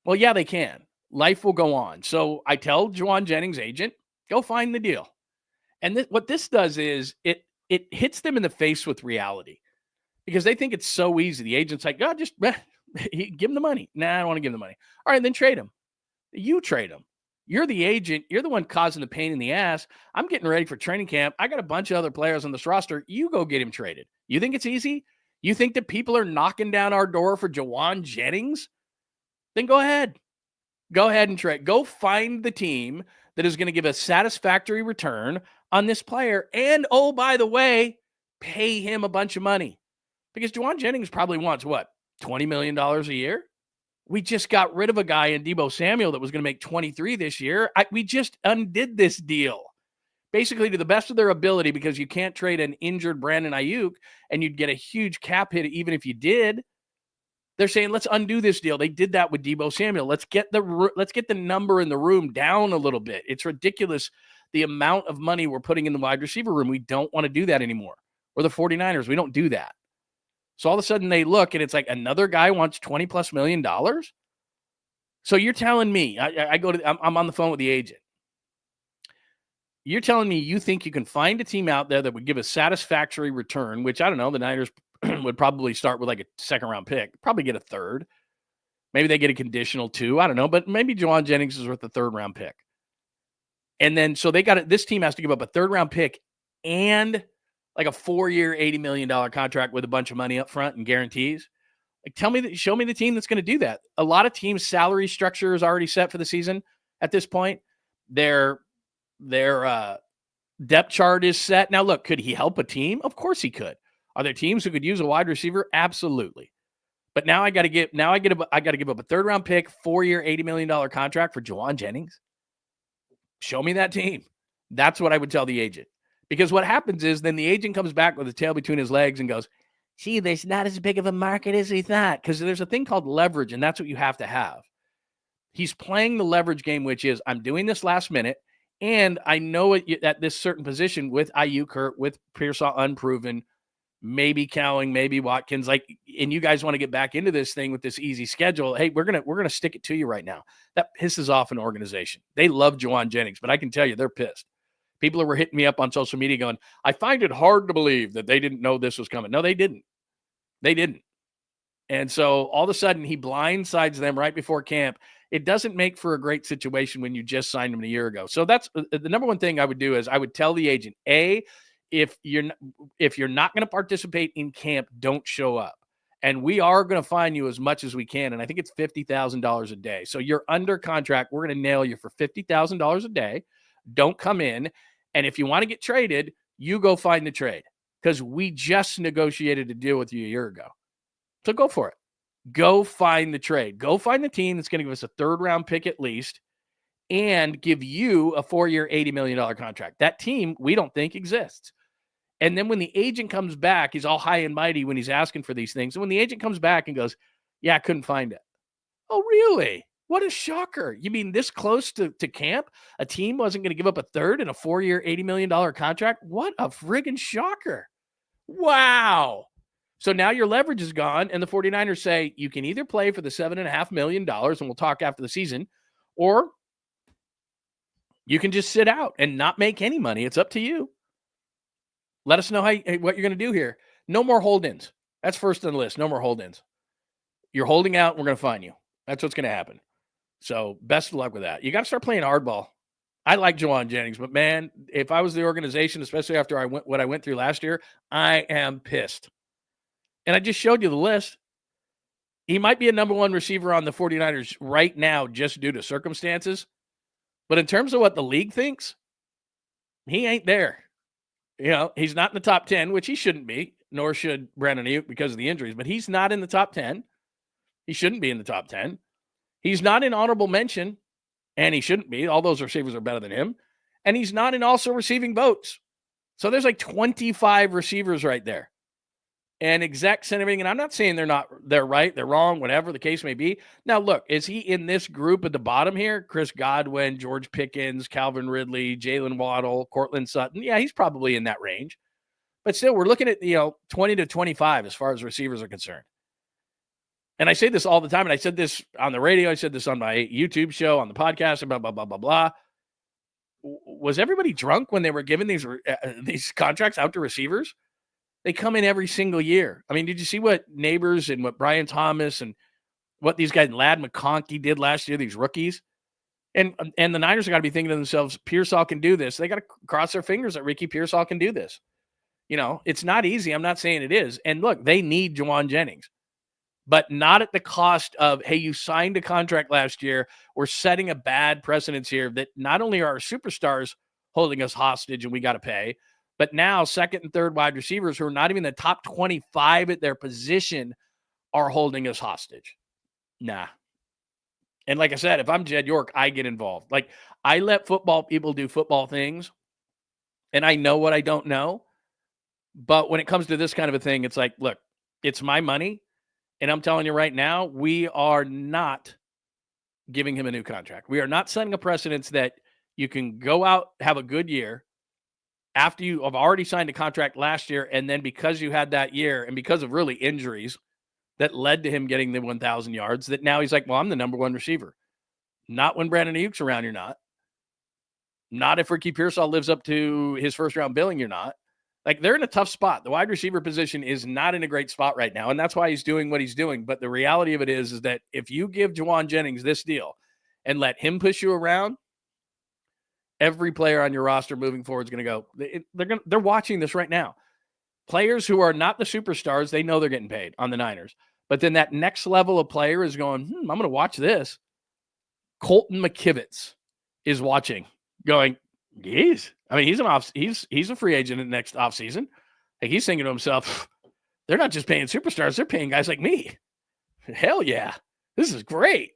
Well, yeah, they can. Life will go on. So I tell Jauan Jennings' agent, go find the deal. And what this does is it hits them in the face with reality because they think it's so easy. The agent's like, oh, just give him the money. Nah, I don't want to give him the money. All right, then trade him. You trade him. You're the agent. You're the one causing the pain in the ass. I'm getting ready for training camp. I got a bunch of other players on this roster. You go get him traded. You think it's easy? You think that people are knocking down our door for Jauan Jennings? Then go ahead. Go ahead and trade. Go find the team that is going to give a satisfactory return on this player. And, oh, by the way, pay him a bunch of money. Because Jauan Jennings probably wants, what, $20 million a year? We just got rid of a guy in Deebo Samuel that was going to make 23 this year. We just undid this deal. Basically to the best of their ability because you can't trade an injured Brandon Ayuk and you'd get a huge cap hit even if you did. They're saying, let's undo this deal. They did that with Deebo Samuel. Let's get the number in the room down a little bit. It's ridiculous the amount of money we're putting in the wide receiver room. We don't want to do that anymore. Or the 49ers, we don't do that. So all of a sudden they look and it's like another guy wants $20+ million. So you're telling me, I'm on the phone with the agent. You're telling me you think you can find a team out there that would give a satisfactory return, which I don't know, the Niners would probably start with like a second-round pick, probably get a third. Maybe they get a conditional 2. I don't know, but maybe Jauan Jennings is worth a third-round pick. And then so this team has to give up a third-round pick and like a 4-year, $80 million contract with a bunch of money up front and guarantees. Like, show me the team that's going to do that. A lot of teams' salary structure is already set for the season at this point. Their depth chart is set. Now, look, could he help a team? Of course he could. Are there teams who could use a wide receiver? Absolutely. But now I got to give up a third-round pick, 4-year, $80 million contract for Jauan Jennings. Show me that team. That's what I would tell the agent. Because what happens is then the agent comes back with his tail between his legs and goes, see, there's not as big of a market as he thought. Because there's a thing called leverage, and that's what you have to have. He's playing the leverage game, which is I'm doing this last minute, and I know it at this certain position with Ayuk, with Pearsall unproven, maybe Cowing, maybe Watkins, and you guys want to get back into this thing with this easy schedule. Hey, we're gonna stick it to you right now. That pisses off an organization. They love Jauan Jennings, but I can tell you they're pissed. People were hitting me up on social media going, I find it hard to believe that they didn't know this was coming. No, they didn't. They didn't. And so all of a sudden he blindsides them right before camp. It doesn't make for a great situation when you just signed him a year ago. So that's the number one thing I would do is I would tell the agent, if you're not going to participate in camp, don't show up. And we are going to fine you as much as we can. And I think it's $50,000 a day. So you're under contract. We're going to nail you for $50,000 a day. Don't come in. And if you want to get traded, you go find the trade because we just negotiated a deal with you a year ago. So go for it. Go find the trade. Go find the team that's going to give us a third-round pick at least and give you a 4-year, $80 million contract. That team we don't think exists. And then when the agent comes back, he's all high and mighty when he's asking for these things. And when the agent comes back and goes, yeah, I couldn't find it. Oh, really? What a shocker. You mean this close to camp? A team wasn't going to give up a third and a 4-year, $80 million contract? What a friggin' shocker. Wow. So now your leverage is gone, and the 49ers say you can either play for the $7.5 million, and we'll talk after the season, or you can just sit out and not make any money. It's up to you. Let us know what you're going to do here. No more hold-ins. That's first on the list. No more hold-ins. You're holding out, we're going to fine you. That's what's going to happen. So best of luck with that. You got to start playing hardball. I like Jauan Jennings, but man, if I was the organization, especially after what I went through last year, I am pissed. And I just showed you the list. He might be a number one receiver on the 49ers right now just due to circumstances. But in terms of what the league thinks, he ain't there. You know, he's not in the top 10, which he shouldn't be, nor should Brandon Ayuk because of the injuries. But he's not in the top 10. He shouldn't be in the top 10. He's not in honorable mention, and he shouldn't be. All those receivers are better than him. And he's not in also receiving votes. So there's like 25 receivers right there. And execs and everything. And I'm not saying they're right, they're wrong, whatever the case may be. Now, look, is he in this group at the bottom here? Chris Godwin, George Pickens, Calvin Ridley, Jalen Waddle, Cortland Sutton. Yeah, he's probably in that range. But still, we're looking at, 20 to 25 as far as receivers are concerned. And I say this all the time, and I said this on the radio, I said this on my YouTube show, on the podcast, blah, blah, blah, blah, blah. Was everybody drunk when they were giving these contracts out to receivers? They come in every single year. I mean, did you see what Neighbors and what Brian Thomas and what these guys, Ladd McConkey, did last year, these rookies? And the Niners have got to be thinking to themselves, Pearsall can do this. They got to cross their fingers that Ricky Pearsall can do this. It's not easy. I'm not saying it is. And look, they need Jauan Jennings, but not at the cost of, hey, you signed a contract last year. We're setting a bad precedence here that not only are our superstars holding us hostage and we got to pay, but now second and third wide receivers who are not even the top 25 at their position are holding us hostage. Nah. And like I said, if I'm Jed York, I get involved. Like, I let football people do football things, and I know what I don't know. But when it comes to this kind of a thing, it's like, look, it's my money, And I'm telling you right now, we are not giving him a new contract. We are not setting a precedence that you can go out, have a good year after you have already signed a contract last year. And then because you had that year and because of really injuries that led to him getting the 1,000 yards, that now he's like, well, I'm the number one receiver. Not when Brandon Ayuk's around, you're not. Not if Ricky Pearsall lives up to his first round billing, you're not. Like, they're in a tough spot. The wide receiver position is not in a great spot right now, and that's why he's doing what he's doing. But the reality of it is that if you give Jauan Jennings this deal and let him push you around, every player on your roster moving forward is going to go. They're watching this right now. Players who are not the superstars, they know they're getting paid on the Niners. But then that next level of player is going, I'm going to watch this. Colton McKivitz is watching, going, he's a free agent in the next offseason. Like, he's thinking to himself, they're not just paying superstars, they're paying guys like me. Hell yeah. This is great.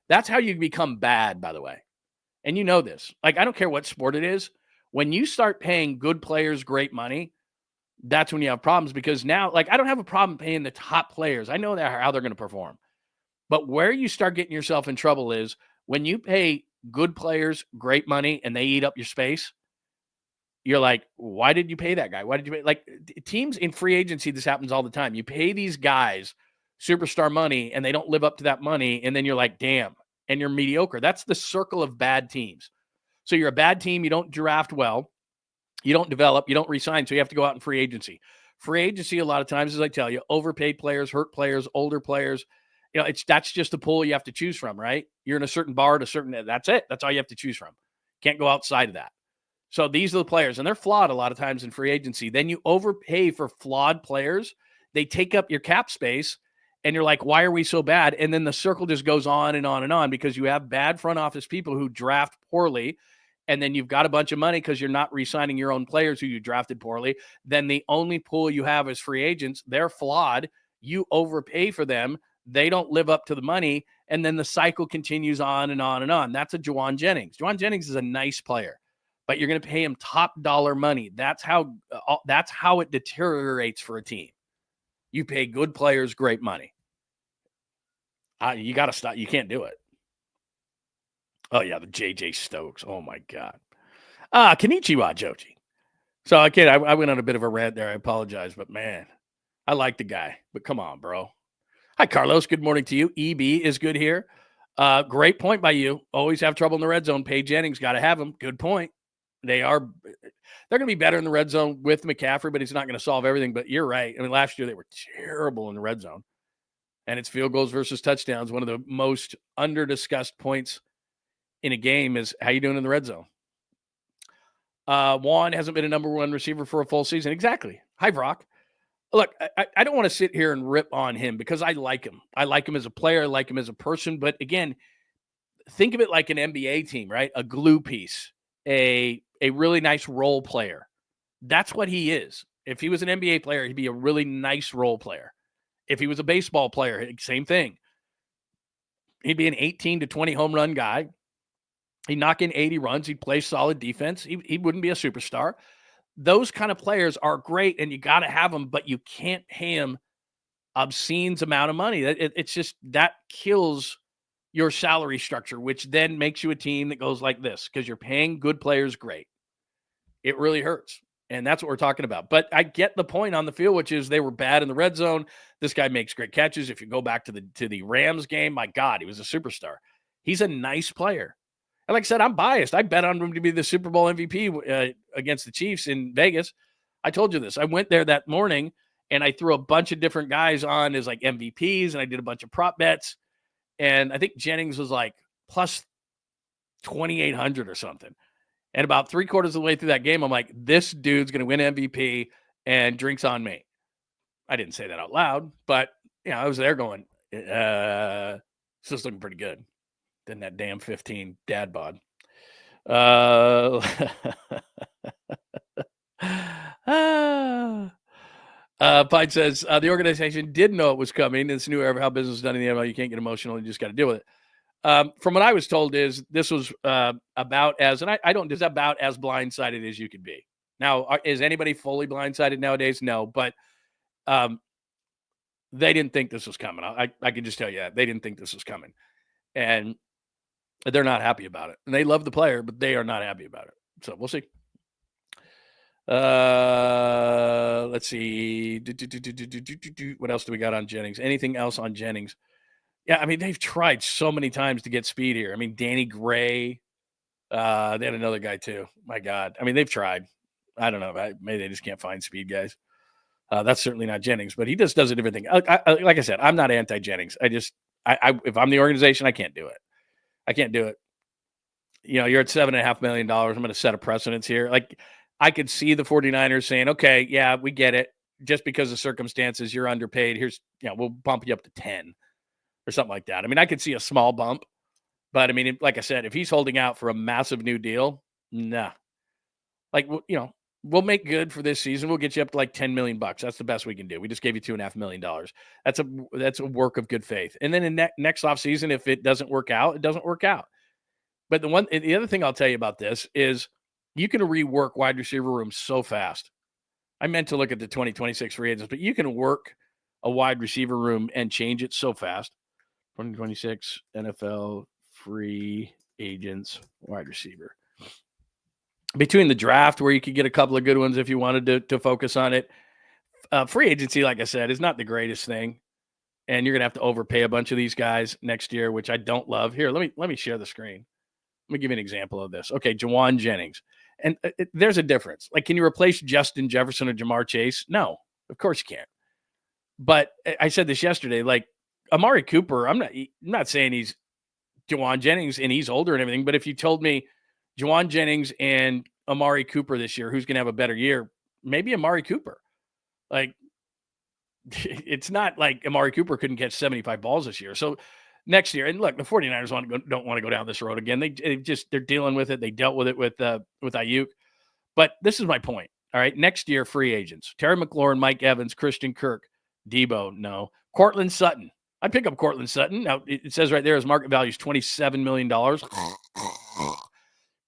That's how you become bad, by the way. And you know this. Like, I don't care what sport it is. When you start paying good players great money, that's when you have problems, because now, like, I don't have a problem paying the top players. I know how they're going to perform. But where you start getting yourself in trouble is when you pay good players great money and they eat up your space. You're like, why did you pay that guy? Why did you pay? Like, teams in free agency, this happens all the time. You pay these guys superstar money and they don't live up to that money. And then you're like, damn, and you're mediocre. That's the circle of bad teams. So you're a bad team. You don't draft well. You don't develop. You don't resign. So you have to go out in free agency. Free agency, a lot of times, as I tell you, overpaid players, hurt players, older players. You know, that's just a pool you have to choose from, right? You're in a certain bar that's it. That's all you have to choose from. Can't go outside of that. So these are the players, and they're flawed a lot of times in free agency. Then you overpay for flawed players. They take up your cap space, and you're like, why are we so bad? And then the circle just goes on and on and on, because you have bad front office people who draft poorly, and then you've got a bunch of money because you're not re-signing your own players who you drafted poorly. Then the only pool you have is free agents. They're flawed. You overpay for them. They don't live up to the money, and then the cycle continues on and on and on. That's a Jauan Jennings. Jauan Jennings is a nice player, but you're going to pay him top dollar money. That's how it deteriorates for a team. You pay good players great money. You got to stop. You can't do it. Oh, yeah, the J.J. Stokes. Oh, my God. Konnichiwa, Joji. So, again, I went on a bit of a rant there. I apologize, but, man, I like the guy. But come on, bro. Hi, Carlos. Good morning to you. EB is good here. Great point by you. Always have trouble in the red zone. Pay Jennings. Got to have him. Good point. They're going to be better in the red zone with McCaffrey, but he's not going to solve everything. But you're right. I mean, last year they were terrible in the red zone. And it's field goals versus touchdowns. One of the most under-discussed points in a game is how you doing in the red zone. Juan hasn't been a number one receiver for a full season. Exactly. Hi, Brock. Look, I don't want to sit here and rip on him because I like him. I like him as a player. I like him as a person. But again, think of it like an NBA team, right? A glue piece, a really nice role player. That's what he is. If he was an NBA player, he'd be a really nice role player. If he was a baseball player, same thing. He'd be an 18 to 20 home run guy. He'd knock in 80 runs. He'd play solid defense. He wouldn't be a superstar. Those kind of players are great, and you got to have them, but you can't pay them obscene amount of money. It's just that kills your salary structure, which then makes you a team that goes like this because you're paying good players great. It really hurts, and that's what we're talking about. But I get the point on the field, which is they were bad in the red zone. This guy makes great catches. If you go back to the Rams game, my God, he was a superstar. He's a nice player. And like I said, I'm biased. I bet on him to be the Super Bowl MVP against the Chiefs in Vegas. I told you this. I went there that morning, and I threw a bunch of different guys on as like MVPs, and I did a bunch of prop bets. And I think Jennings was like plus 2,800 or something. And about 3/4 of the way through that game, I'm like, this dude's going to win MVP and drinks on me. I didn't say that out loud, but I was there going, this is looking pretty good. Than that damn 15 dad bod. Pine says, the organization did know it was coming. It's new era of how business is done in the NFL. You can't get emotional. You just got to deal with it. From what I was told is this was about as, and I don't, is about as blindsided as you could be. Now, is anybody fully blindsided nowadays? No, but they didn't think this was coming. I can just tell you that. They didn't think this was coming. And they're not happy about it. And they love the player, but they are not happy about it. So we'll see. Let's see. What else do we got on Jennings? Anything else on Jennings? Yeah, I mean, they've tried so many times to get speed here. I mean, Danny Gray. They had another guy too. My God. I mean, they've tried. I don't know. Maybe they just can't find speed guys. That's certainly not Jennings, but he just does a different thing. Like I said, I'm not anti-Jennings. If I'm the organization, I can't do it. I can't do it. You know, you're at $7.5 million. I'm going to set a precedence here. Like, I could see the 49ers saying, okay, yeah, we get it. Just because of circumstances, you're underpaid. We'll bump you up to 10 or something like that. I mean, I could see a small bump, but I mean, like I said, if he's holding out for a massive new deal, nah. Like, we'll make good for this season. We'll get you up to like $10 million. That's the best we can do. We just gave you $2.5 million. That's a work of good faith. And then in next offseason, if it doesn't work out, it doesn't work out. But the other thing I'll tell you about this is you can rework wide receiver room so fast. I meant to look at the 2026 free agents, but you can work a wide receiver room and change it so fast. 2026 NFL free agents wide receiver. Between the draft, where you could get a couple of good ones if you wanted to focus on it. Free agency, like I said, is not the greatest thing. And you're going to have to overpay a bunch of these guys next year, which I don't love. Here, let me share the screen. Let me give you an example of this. Okay, Jauan Jennings. And there's a difference. Like, can you replace Justin Jefferson or Jamar Chase? No, of course you can't. But I said this yesterday, like, Amari Cooper, I'm not saying he's Jauan Jennings and he's older and everything, but if you told me Jauan Jennings and Amari Cooper this year, who's going to have a better year? Maybe Amari Cooper. Like, it's not like Amari Cooper couldn't catch 75 balls this year. So next year, and look, the 49ers don't want to go down this road again. They're dealing with it. They dealt with it with Aiyuk. But this is my point. All right, next year, free agents: Terry McLaurin, Mike Evans, Christian Kirk, Debo. No, Cortland Sutton. I'd pick up Cortland Sutton. Now it says right there his market value is $27 million.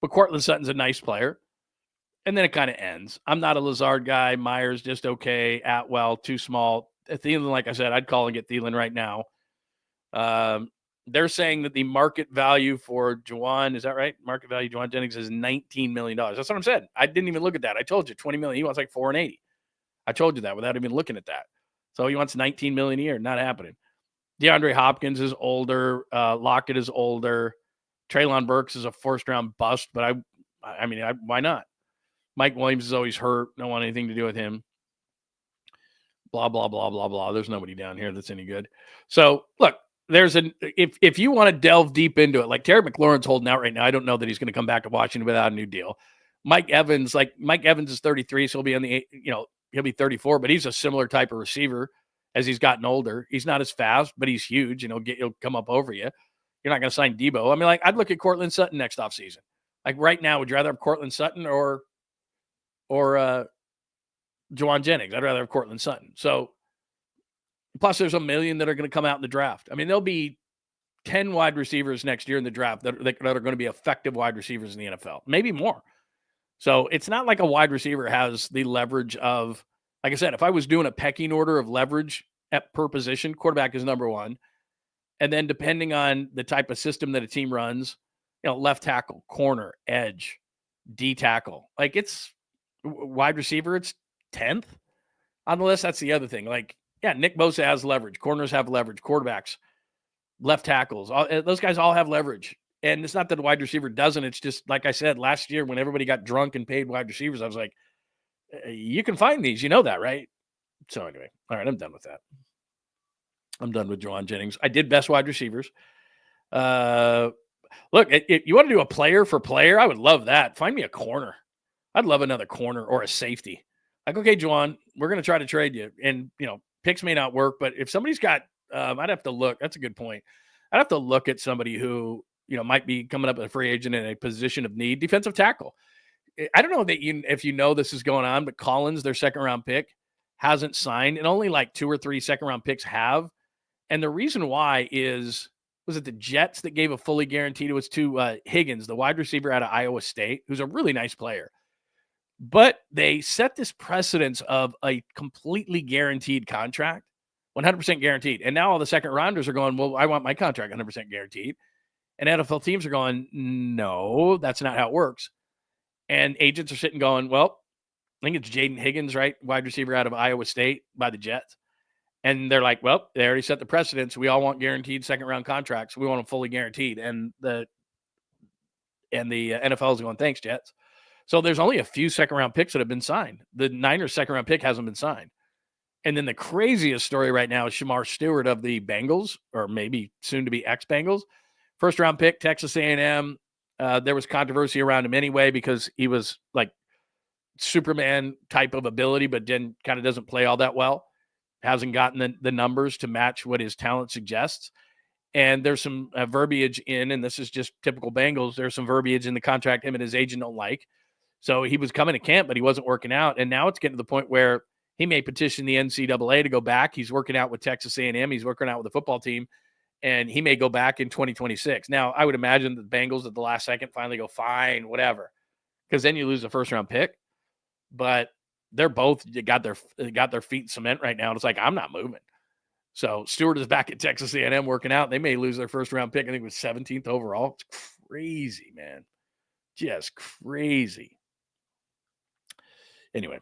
But Cortland Sutton's a nice player. And then it kind of ends. I'm not a Lazard guy. Myers just okay. Atwell, too small. Thielen, like I said, I'd call and get Thielen right now. They're saying that the market value for Jauan, is that right? Market value Jauan Jennings is $19 million. That's what I'm saying. I didn't even look at that. I told you $20 million. He wants like $480. I told you that without even looking at that. So he wants $19 million a year. Not happening. DeAndre Hopkins is older. Lockett is older. Treylon Burks is a first-round bust, but I mean, why not? Mike Williams is always hurt. Don't want anything to do with him. Blah, blah, blah, blah, blah. There's nobody down here that's any good. So, look, if you want to delve deep into it, like Terry McLaurin's holding out right now. I don't know that he's going to come back to Washington without a new deal. Mike Evans is 33, so he'll be he'll be 34, but he's a similar type of receiver as he's gotten older. He's not as fast, but he's huge, and he'll come up over you. You're not going to sign Debo. I mean, like, I'd look at Cortland Sutton next offseason. Like, right now, would you rather have Cortland Sutton or Jauan Jennings? I'd rather have Cortland Sutton. So, plus there's a million that are going to come out in the draft. I mean, there'll be 10 wide receivers next year in the draft that are going to be effective wide receivers in the NFL, maybe more. So it's not like a wide receiver has the leverage of, like I said, if I was doing a pecking order of leverage per position, quarterback is number one. And then depending on the type of system that a team runs, left tackle, corner, edge, D tackle, like it's wide receiver, it's 10th on the list. That's the other thing. Like, yeah, Nick Bosa has leverage. Corners have leverage. Quarterbacks, left tackles, those guys all have leverage. And it's not that a wide receiver doesn't. It's just, like I said, last year when everybody got drunk and paid wide receivers, I was like, you can find these. You know that, right? So anyway, all right, I'm done with that. I'm done with Jauan Jennings. I did best wide receivers. Look, if you want to do a player for player, I would love that. Find me a corner. I'd love another corner or a safety. Like, okay, Jauan, we're going to try to trade you. And, picks may not work, but if somebody's got, I'd have to look. That's a good point. I'd have to look at somebody who, might be coming up as a free agent in a position of need. Defensive tackle. I don't know that if you know this is going on, but Collins, their second-round pick, hasn't signed, and only like 2 or 3 second-round picks have. And the reason why was it the Jets that gave a fully guaranteed? It was to Higgins, the wide receiver out of Iowa State, who's a really nice player. But they set this precedence of a completely guaranteed contract. 100% guaranteed. And now all the second rounders are going, well, I want my contract 100% guaranteed. And NFL teams are going, no, that's not how it works. And agents are sitting going, well, I think it's Jaden Higgins, right? Wide receiver out of Iowa State by the Jets. And they're like, well, they already set the precedence. We all want guaranteed second round contracts. We want them fully guaranteed. And the NFL is going, thanks, Jets. So there's only a few second round picks that have been signed. The Niners second round pick hasn't been signed. And then the craziest story right now is Shamar Stewart of the Bengals, or maybe soon to be ex-Bengals. First round pick, Texas A&M. There was controversy around him anyway because he was like Superman type of ability, but then kind of doesn't play all that well. Hasn't gotten the numbers to match what his talent suggests. And there's some verbiage in, and this is just typical Bengals, there's some verbiage in the contract him and his agent don't like. So he was coming to camp, but he wasn't working out. And now it's getting to the point where he may petition the NCAA to go back. He's working out with Texas A&M. He's working out with the football team, and he may go back in 2026. Now, I would imagine the Bengals at the last second finally go, fine, whatever, because then you lose a first-round pick. But they're both got their feet in cement right now. And it's like, I'm not moving. So Stewart is back at Texas A&M working out. They may lose their first-round pick. I think it was 17th overall. It's crazy, man. Just crazy. Anyway.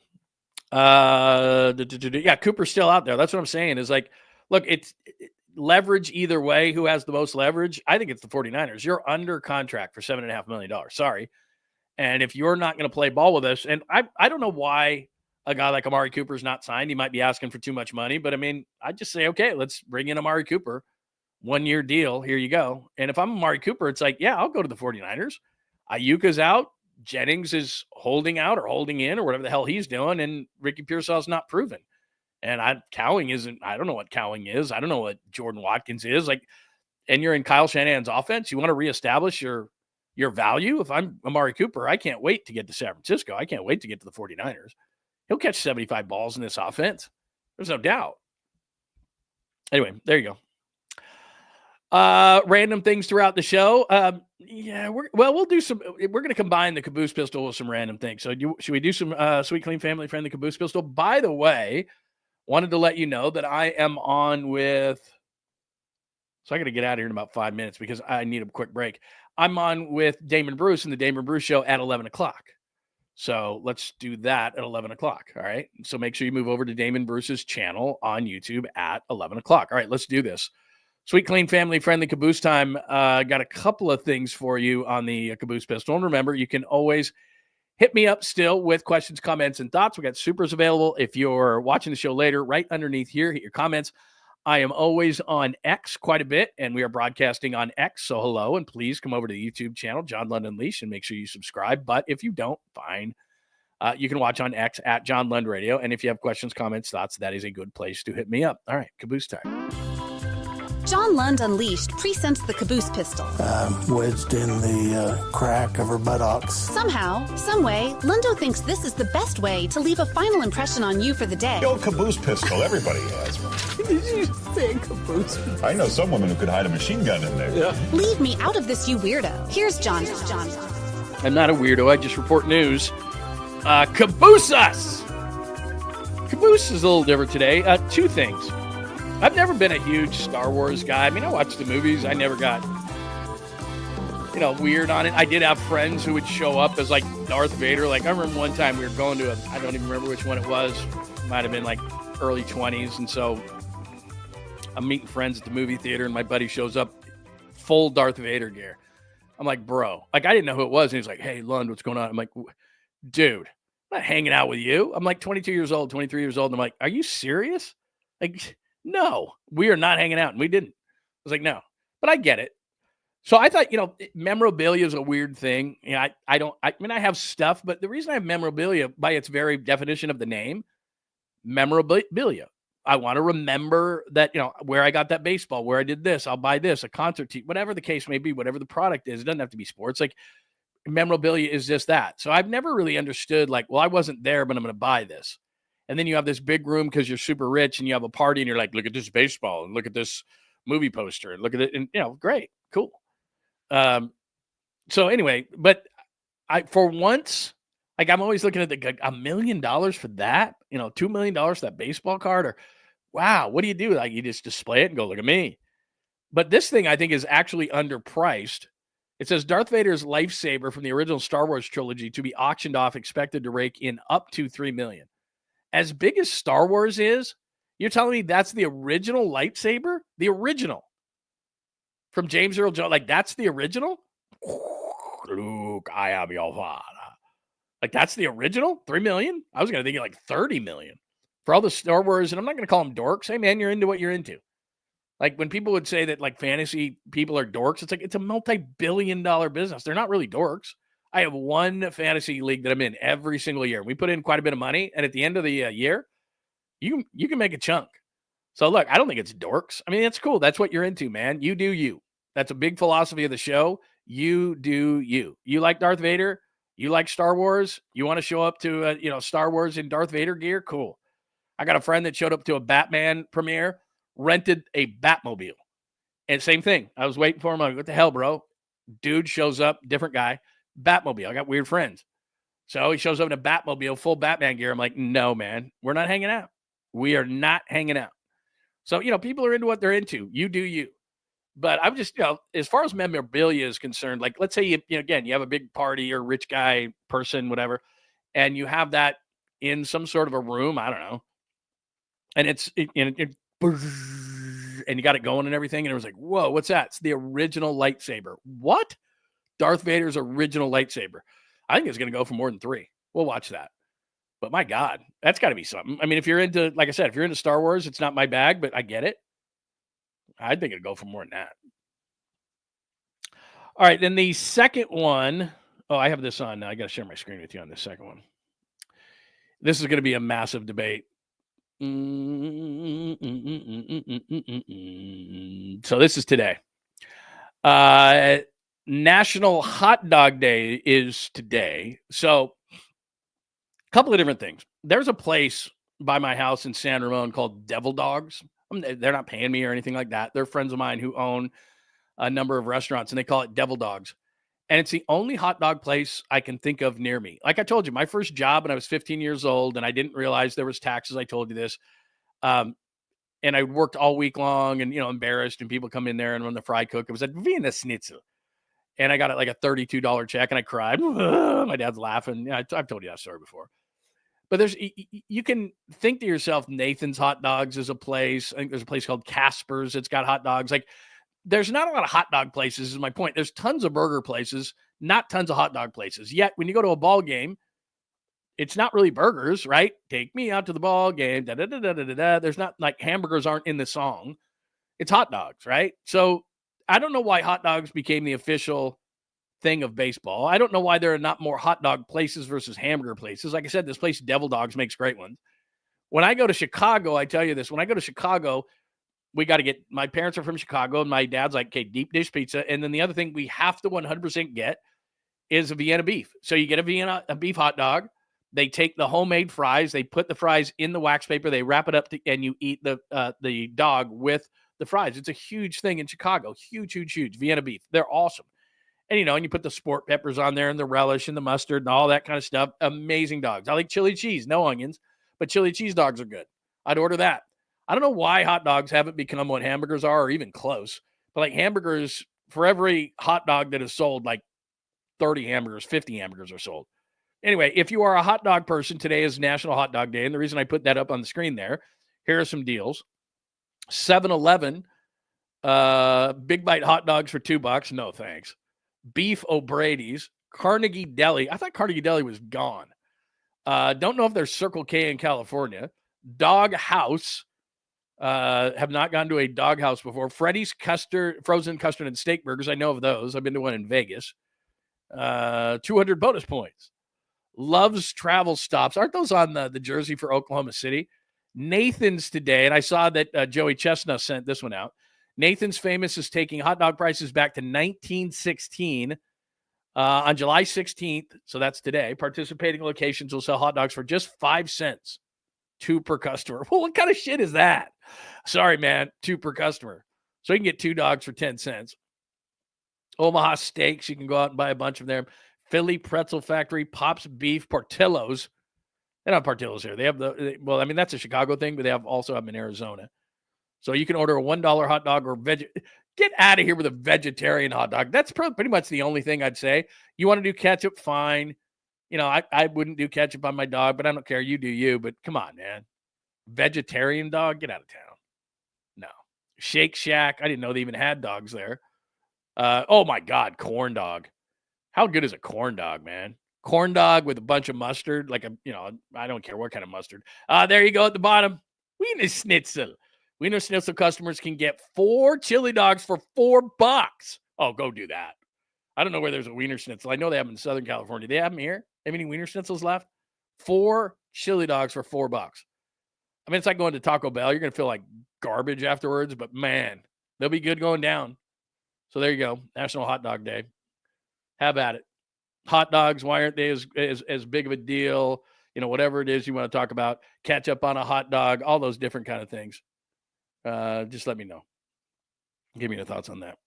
Yeah, Cooper's still out there. That's what I'm saying is like, look, it's leverage either way. Who has the most leverage? I think it's the 49ers. You're under contract for $7.5 million. Sorry. And if you're not going to play ball with us, and I don't know why a guy like Amari Cooper is not signed. He might be asking for too much money, but I mean, I just say, okay, let's bring in Amari Cooper. 1-year deal. Here you go. And if I'm Amari Cooper, it's like, yeah, I'll go to the 49ers. Ayuka's out. Jennings is holding out or holding in or whatever the hell he's doing. And Ricky Pearsall's not proven. And Cowing isn't, I don't know what Cowing is. I don't know what Jordan Watkins is. Like, and you're in Kyle Shanahan's offense. You want to reestablish your value. If I'm Amari Cooper, I can't wait to get to San Francisco. I can't wait to get to the 49ers. He'll catch 75 balls in this offense. There's no doubt. Anyway, there you go. Random things throughout the show. Yeah, we'll do some. We're going to combine the Caboose pistol with some random things. So should we do some sweet, clean, family friendly Caboose pistol? By the way, wanted to let you know that I am on with. So I got to get out of here in about 5 minutes because I need a quick break. I'm on with Damon Bruce and the Damon Bruce Show at 11 o'clock. So let's do that at 11 o'clock. All right. So make sure you move over to Damon Bruce's channel on YouTube at 11 o'clock. All right, let's do this. Sweet, clean, family-friendly Caboose time. Got a couple of things for you on the Caboose pistol. And remember, you can always hit me up still with questions, comments, and thoughts. We got supers available. If you're watching the show later, right underneath here, hit your comments. I am always on X quite a bit, and we are broadcasting on X. So hello, and please come over to the YouTube channel, John Lund Unleashed, and make sure you subscribe. But if you don't, fine. You can watch on X at John Lund Radio. And if you have questions, comments, thoughts, that is a good place to hit me up. All right, Caboose time.
John Lund Unleashed presents the Caboose pistol.
Wedged in the crack of her buttocks.
Somehow, someway, Lundo thinks this is the best way to leave a final impression on you for the day.
The old Caboose pistol, everybody has one.
Did you say Caboose?
I know some woman who could hide a machine gun in there.
Yeah.
Leave me out of this, you weirdo. Here's John.
I'm not a weirdo. I just report news. Caboose us! Caboose is a little different today. Two things. I've never been a huge Star Wars guy. I mean, I watched the movies. I never got, weird on it. I did have friends who would show up as, like, Darth Vader. Like, I remember one time we were going to I don't even remember which one it was. Might have been, like, early 20s. And so I'm meeting friends at the movie theater, and my buddy shows up full Darth Vader gear. I'm like, bro. Like, I didn't know who it was. And he's like, hey, Lund, what's going on? I'm like, dude, I'm not hanging out with you. I'm like 22 years old, 23 years old. And I'm like, are you serious? Like, no, we are not hanging out. And we didn't. I was like, no, but I get it. So I thought, memorabilia is a weird thing. I have stuff, but the reason I have memorabilia by its very definition of the name, memorabilia. I want to remember that, where I got that baseball, where I did this, I'll buy this, a concert tee, whatever the case may be, whatever the product is. It doesn't have to be sports. Like memorabilia is just that. So I've never really understood like, well, I wasn't there, but I'm going to buy this. And then you have this big room because you're super rich and you have a party and you're like, look at this baseball and look at this movie poster and look at it. And, great, cool. So anyway, but for once, like I'm always looking at $1 million for that, $2 million for that baseball card or wow, what do you do? Like, you just display it and go, look at me. But this thing, I think, is actually underpriced. It says Darth Vader's lightsaber from the original Star Wars trilogy to be auctioned off, expected to rake in up to $3 million. As big as Star Wars is, you're telling me that's the original lightsaber? The original. From James Earl Jones. Like, that's the original? Luke, I am your father. Like, that's the original? $3 million? I was going to think like $30 million. For all the Star Wars, and I'm not going to call them dorks. Hey, man, you're into what you're into. Like, when people would say that, like, fantasy people are dorks, it's like, it's a multi-billion-dollar business. They're not really dorks. I have one fantasy league that I'm in every single year. We put in quite a bit of money, and at the end of the year, you can make a chunk. So, look, I don't think it's dorks. I mean, it's cool. That's what you're into, man. You do you. That's a big philosophy of the show. You do you. You like Darth Vader? You like Star Wars? You want to show up to, Star Wars in Darth Vader gear? Cool. I got a friend that showed up to a Batman premiere, rented a Batmobile. And same thing. I was waiting for him. I'm like, what the hell, bro? Dude shows up, different guy, Batmobile. I got weird friends. So he shows up in a Batmobile, full Batman gear. I'm like, no, man, we're not hanging out. We are not hanging out. So, people are into what they're into. You do you. But I'm just, as far as memorabilia is concerned, like, let's say you have a big party or rich guy person, whatever, and you have that in some sort of a room, I don't know, and and you got it going and everything, and it was like, whoa, what's that? It's the original lightsaber. What? Darth Vader's original lightsaber. I think it's going to go for more than 3. We'll watch that. But my God, that's got to be something. I mean, if you're into, like I said, if you're into Star Wars, it's not my bag, but I get it. I think it'd go for more than that. All right, then the second one. Oh, I have this on now. I got to share my screen with you on this second one. This is going to be a massive debate. So this is today. National Hot Dog Day is today. So a couple of different things. There's a place by my house in San Ramon called Devil Dogs. They're not paying me or anything like that. They're friends of mine who own a number of restaurants, and they call it Devil Dogs. And it's the only hot dog place I can think of near me. Like I told you, my first job when I was 15 years old, and I didn't realize there was taxes. I told you this. And I worked all week long and, embarrassed, and people come in there, and when the fry cook, it was at Wiener Schnitzel. And I got it like a $32 check, and I cried. My dad's laughing. Yeah, I've told you that story before. But you can think to yourself, Nathan's Hot Dogs is a place. I think there's a place called Casper's. It's got hot dogs. Like, there's not a lot of hot dog places is my point. There's tons of burger places, not tons of hot dog places. Yet when you go to a ball game, it's not really burgers, right? Take me out to the ball game. Da, da, da, da, da, da. There's not, like, hamburgers aren't in the song. It's hot dogs, right? So I don't know why hot dogs became the official thing of baseball. I don't know why there are not more hot dog places versus hamburger places. Like I said, this place, Devil Dogs, makes great ones. When I go to Chicago, I tell you this, when I go to Chicago, we got to get, my parents are from Chicago, and my dad's like, okay, deep dish pizza. And then the other thing we have to 100% get is a Vienna beef. So you get a beef hot dog. They take the homemade fries. They put the fries in the wax paper. They wrap it up, and you eat the dog with the fries. It's a huge thing in Chicago. Huge, huge, huge. Vienna beef. They're awesome. And, and you put the sport peppers on there and the relish and the mustard and all that kind of stuff. Amazing dogs. I like chili cheese, no onions, but chili cheese dogs are good. I'd order that. I don't know why hot dogs haven't become what hamburgers are, or even close. But like hamburgers, for every hot dog that is sold, like 30 hamburgers, 50 hamburgers are sold. Anyway, if you are a hot dog person, today is National Hot Dog Day. And the reason I put that up on the screen there, here are some deals. 7-Eleven, Big Bite hot dogs for $2. No, thanks. Beef O'Brady's, Carnegie Deli. I thought Carnegie Deli was gone. Don't know if there's Circle K in California. Dog House. Have not gone to a Dog House before. Freddy's frozen custard and steak burgers. I know of those. I've been to one in Vegas. 200 bonus points. Love's Travel Stops. Aren't those on the jersey for Oklahoma City? Nathan's today, and I saw that Joey Chestnut sent this one out. Nathan's Famous is taking hot dog prices back to 1916 on July 16th. So that's today. Participating locations will sell hot dogs for just 5 cents. 2 per customer. Well, what kind of shit is that? Sorry, man. 2 per customer. So you can get 2 dogs for 10 cents. Omaha Steaks. You can go out and buy a bunch of them. Philly Pretzel Factory. Pop's Beef. Portillo's. They don't have Portillo's here. They have well, I mean, that's a Chicago thing, but they also have them in Arizona. So you can order a $1 hot dog or get out of here with a vegetarian hot dog. That's pretty much the only thing I'd say. You want to do ketchup, fine. You know, I wouldn't do ketchup on my dog, but I don't care. You do you, but come on, man. Vegetarian dog, get out of town. No. Shake Shack. I didn't know they even had dogs there. Oh my God, corn dog. How good is a corn dog, man? Corn dog with a bunch of mustard, I don't care what kind of mustard. There you go at the bottom. Wiener Schnitzel. Wiener Schnitzel customers can get 4 chili dogs for $4. Oh, go do that. I don't know where there's a Wiener Schnitzel. I know they have them in Southern California. They have them here. Have any Wiener Schnitzels left? 4 chili dogs for $4. I mean, it's like going to Taco Bell. You're going to feel like garbage afterwards, but man, they'll be good going down. So there you go. National Hot Dog Day. Have at it. Hot dogs, why aren't they as big of a deal? You know, whatever it is you want to talk about. Ketchup on a hot dog, all those different kind of things. Just let me know. Give me your thoughts on that.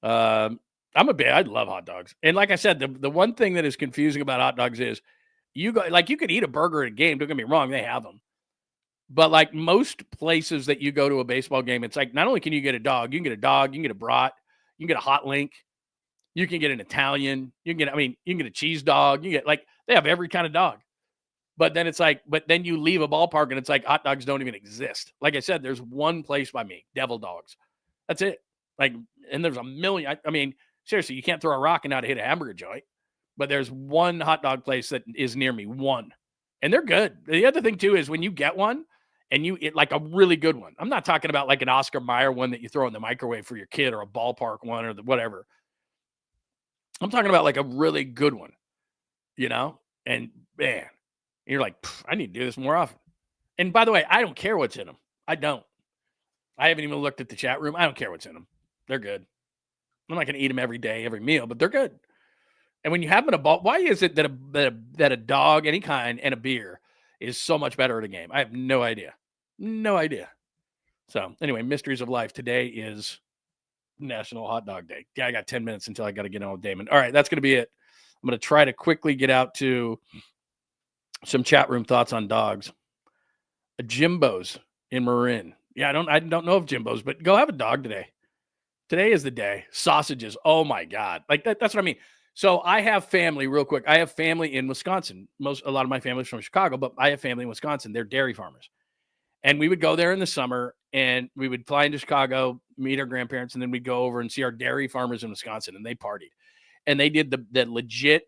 I love hot dogs. And like I said, the one thing that is confusing about hot dogs is you could eat a burger at a game. Don't get me wrong, they have them. But like most places that you go to a baseball game, it's like not only can you get a dog, you can get a brat, you can get a hot link, you can get an Italian, you can get a cheese dog, they have every kind of dog. But then it's like, but you leave a ballpark and it's like hot dogs don't even exist. Like I said, there's one place by me, Devil Dogs. That's it. And there's a million. I mean, seriously, you can't throw a rock and not hit a hamburger joint. But there's one hot dog place that is near me, one. And they're good. The other thing too is when you get one and like a really good one. I'm not talking about like an Oscar Mayer one that you throw in the microwave for your kid or a ballpark one or whatever. I'm talking about like a really good one, and man, you're like, I need to do this more often. And by the way, I don't care what's in them. I don't. I haven't even looked at the chat room. I don't care what's in them. They're good. I'm not going to eat them every day, every meal, but they're good. And when you have them in a ball, why is it that a dog, any kind, and a beer is so much better at a game? I have no idea. No idea. So anyway, mysteries of life. Today is National Hot Dog Day. Yeah, I got 10 minutes until I got to get on with Damon. All right, that's going to be it. I'm going to try to quickly get out to some chat room thoughts on dogs. Jimbo's in Marin. Yeah, I don't know of Jimbo's, but go have a dog today. Today is the day. Sausages. Oh my God. Like that's what I mean. So I have family, real quick. I have family in Wisconsin. A lot of my family's from Chicago, but I have family in Wisconsin. They're dairy farmers. And we would go there in the summer and we would fly into Chicago, meet our grandparents, and then we'd go over and see our dairy farmers in Wisconsin, and they partied. And they did the legit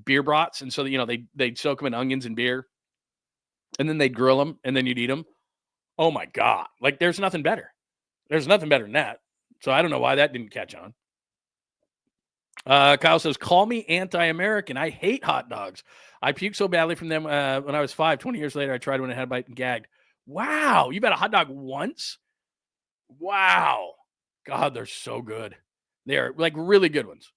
beer brats. And so, they'd soak them in onions and beer, and then they'd grill them, and then you'd eat them. Oh my God. Like there's nothing better. There's nothing better than that. So I don't know why that didn't catch on. Kyle says, call me anti-American. I hate hot dogs. I puked so badly from them when I was 5. 20 years later, I tried one and had a bite and gagged. Wow. You've had a hot dog once? Wow. God, they're so good. They're like really good ones.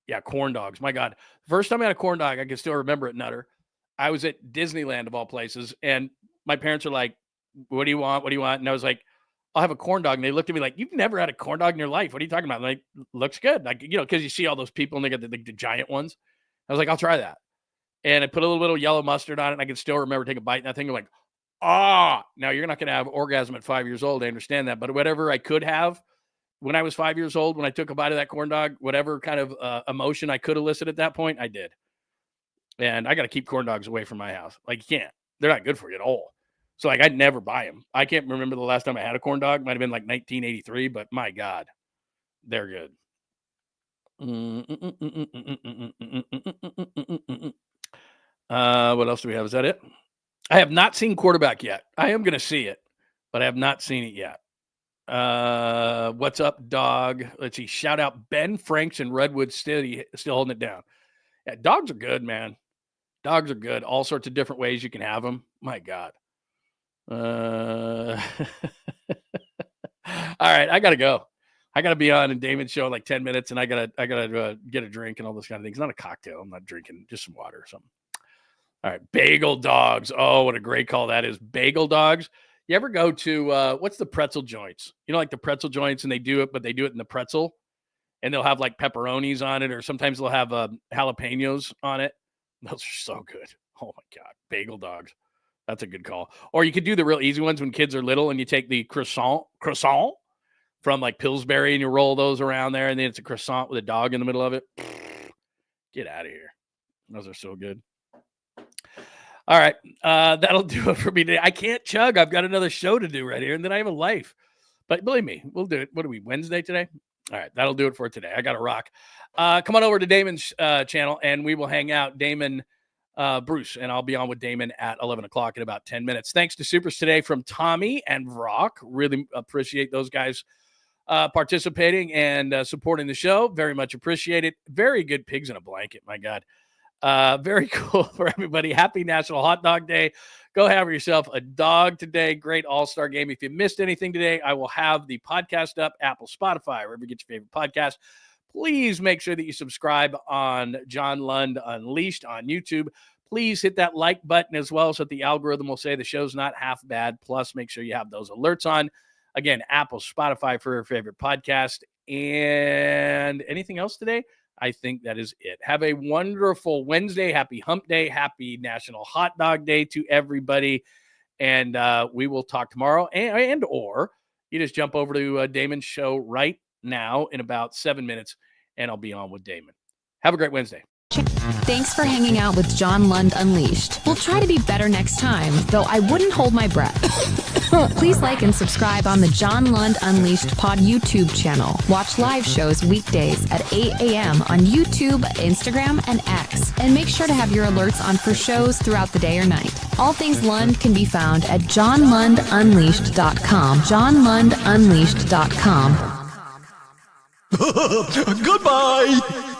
Yeah, corn dogs. My God. First time I had a corn dog, I can still remember it, Nutter. I was at Disneyland of all places, and my parents are like, what do you want? What do you want? And I was like, I'll have a corn dog. And they looked at me like, you've never had a corn dog in your life. What are you talking about? And like, looks good. Like, because you see all those people and they got the giant ones. I was like, I'll try that. And I put a little bit of yellow mustard on it. And I can still remember taking a bite. And I think like, now you're not going to have orgasm at 5 years old. I understand that. But whatever I could have when I was 5 years old, when I took a bite of that corn dog, whatever kind of emotion I could elicit at that point, I did. And I got to keep corn dogs away from my house. Like you can't. They're not good for you at all. So like I'd never buy them. I can't remember the last time I had a corn dog. Might have been like 1983, but my God, they're good. What else do we have? Is that it? I have not seen Quarterback yet. I am going to see it, but I have not seen it yet. What's up, dog? Let's see. Shout out Ben Franks in Redwood City, still holding it down. Yeah, dogs are good, man. Dogs are good. All sorts of different ways you can have them. My God. All right, I gotta go. I gotta be on in Damon's show in like 10 minutes, and I gotta get a drink and all those kind of things. Not a cocktail. I'm not drinking, just some water or something. All right, bagel dogs. Oh, what a great call that is. Bagel dogs. You ever go to what's the pretzel joints? Like the pretzel joints, and they do it, but they do it in the pretzel, and they'll have like pepperonis on it, or sometimes they'll have jalapenos on it. Those are so good. Oh, my God. Bagel dogs. That's a good call. Or you could do the real easy ones when kids are little and you take the croissant from like Pillsbury and you roll those around there and then it's a croissant with a dog in the middle of it. Get out of here. Those are so good. All right. That'll do it for me today. I can't chug. I've got another show to do right here and then I have a life. But believe me, we'll do it. What are we, Wednesday today? All right. That'll do it for today. I got to rock. Come on over to Damon's channel and we will hang out. Damon Bruce, and I'll be on with Damon at 11 o'clock in about 10 minutes. Thanks to Supers today from Tommy and Rock. Really appreciate those guys participating and supporting the show. Very much appreciated. Very good pigs in a blanket, my God. Very cool for everybody. Happy National Hot Dog Day. Go have yourself a dog today. Great all-star game. If you missed anything today, I will have the podcast up, Apple, Spotify, wherever you get your favorite podcast. Please make sure that you subscribe on John Lund Unleashed on YouTube. Please hit that like button as well so that the algorithm will say the show's not half bad. Plus, make sure you have those alerts on. Again, Apple, Spotify for your favorite podcast. And anything else today? I think that is it. Have a wonderful Wednesday. Happy Hump Day. Happy National Hot Dog Day to everybody. And we will talk tomorrow. Or you just jump over to Damon's show right now in about 7 minutes, and I'll be on with Damon. Have a great Wednesday.
Thanks for hanging out with John Lund Unleashed. We'll try to be better next time, though I wouldn't hold my breath. Please like and subscribe on the John Lund Unleashed Pod YouTube channel. Watch live shows weekdays at 8 a.m. on YouTube, Instagram, and X. And make sure to have your alerts on for shows throughout the day or night. All things Lund can be found at johnlundunleashed.com. johnlundunleashed.com.
Goodbye!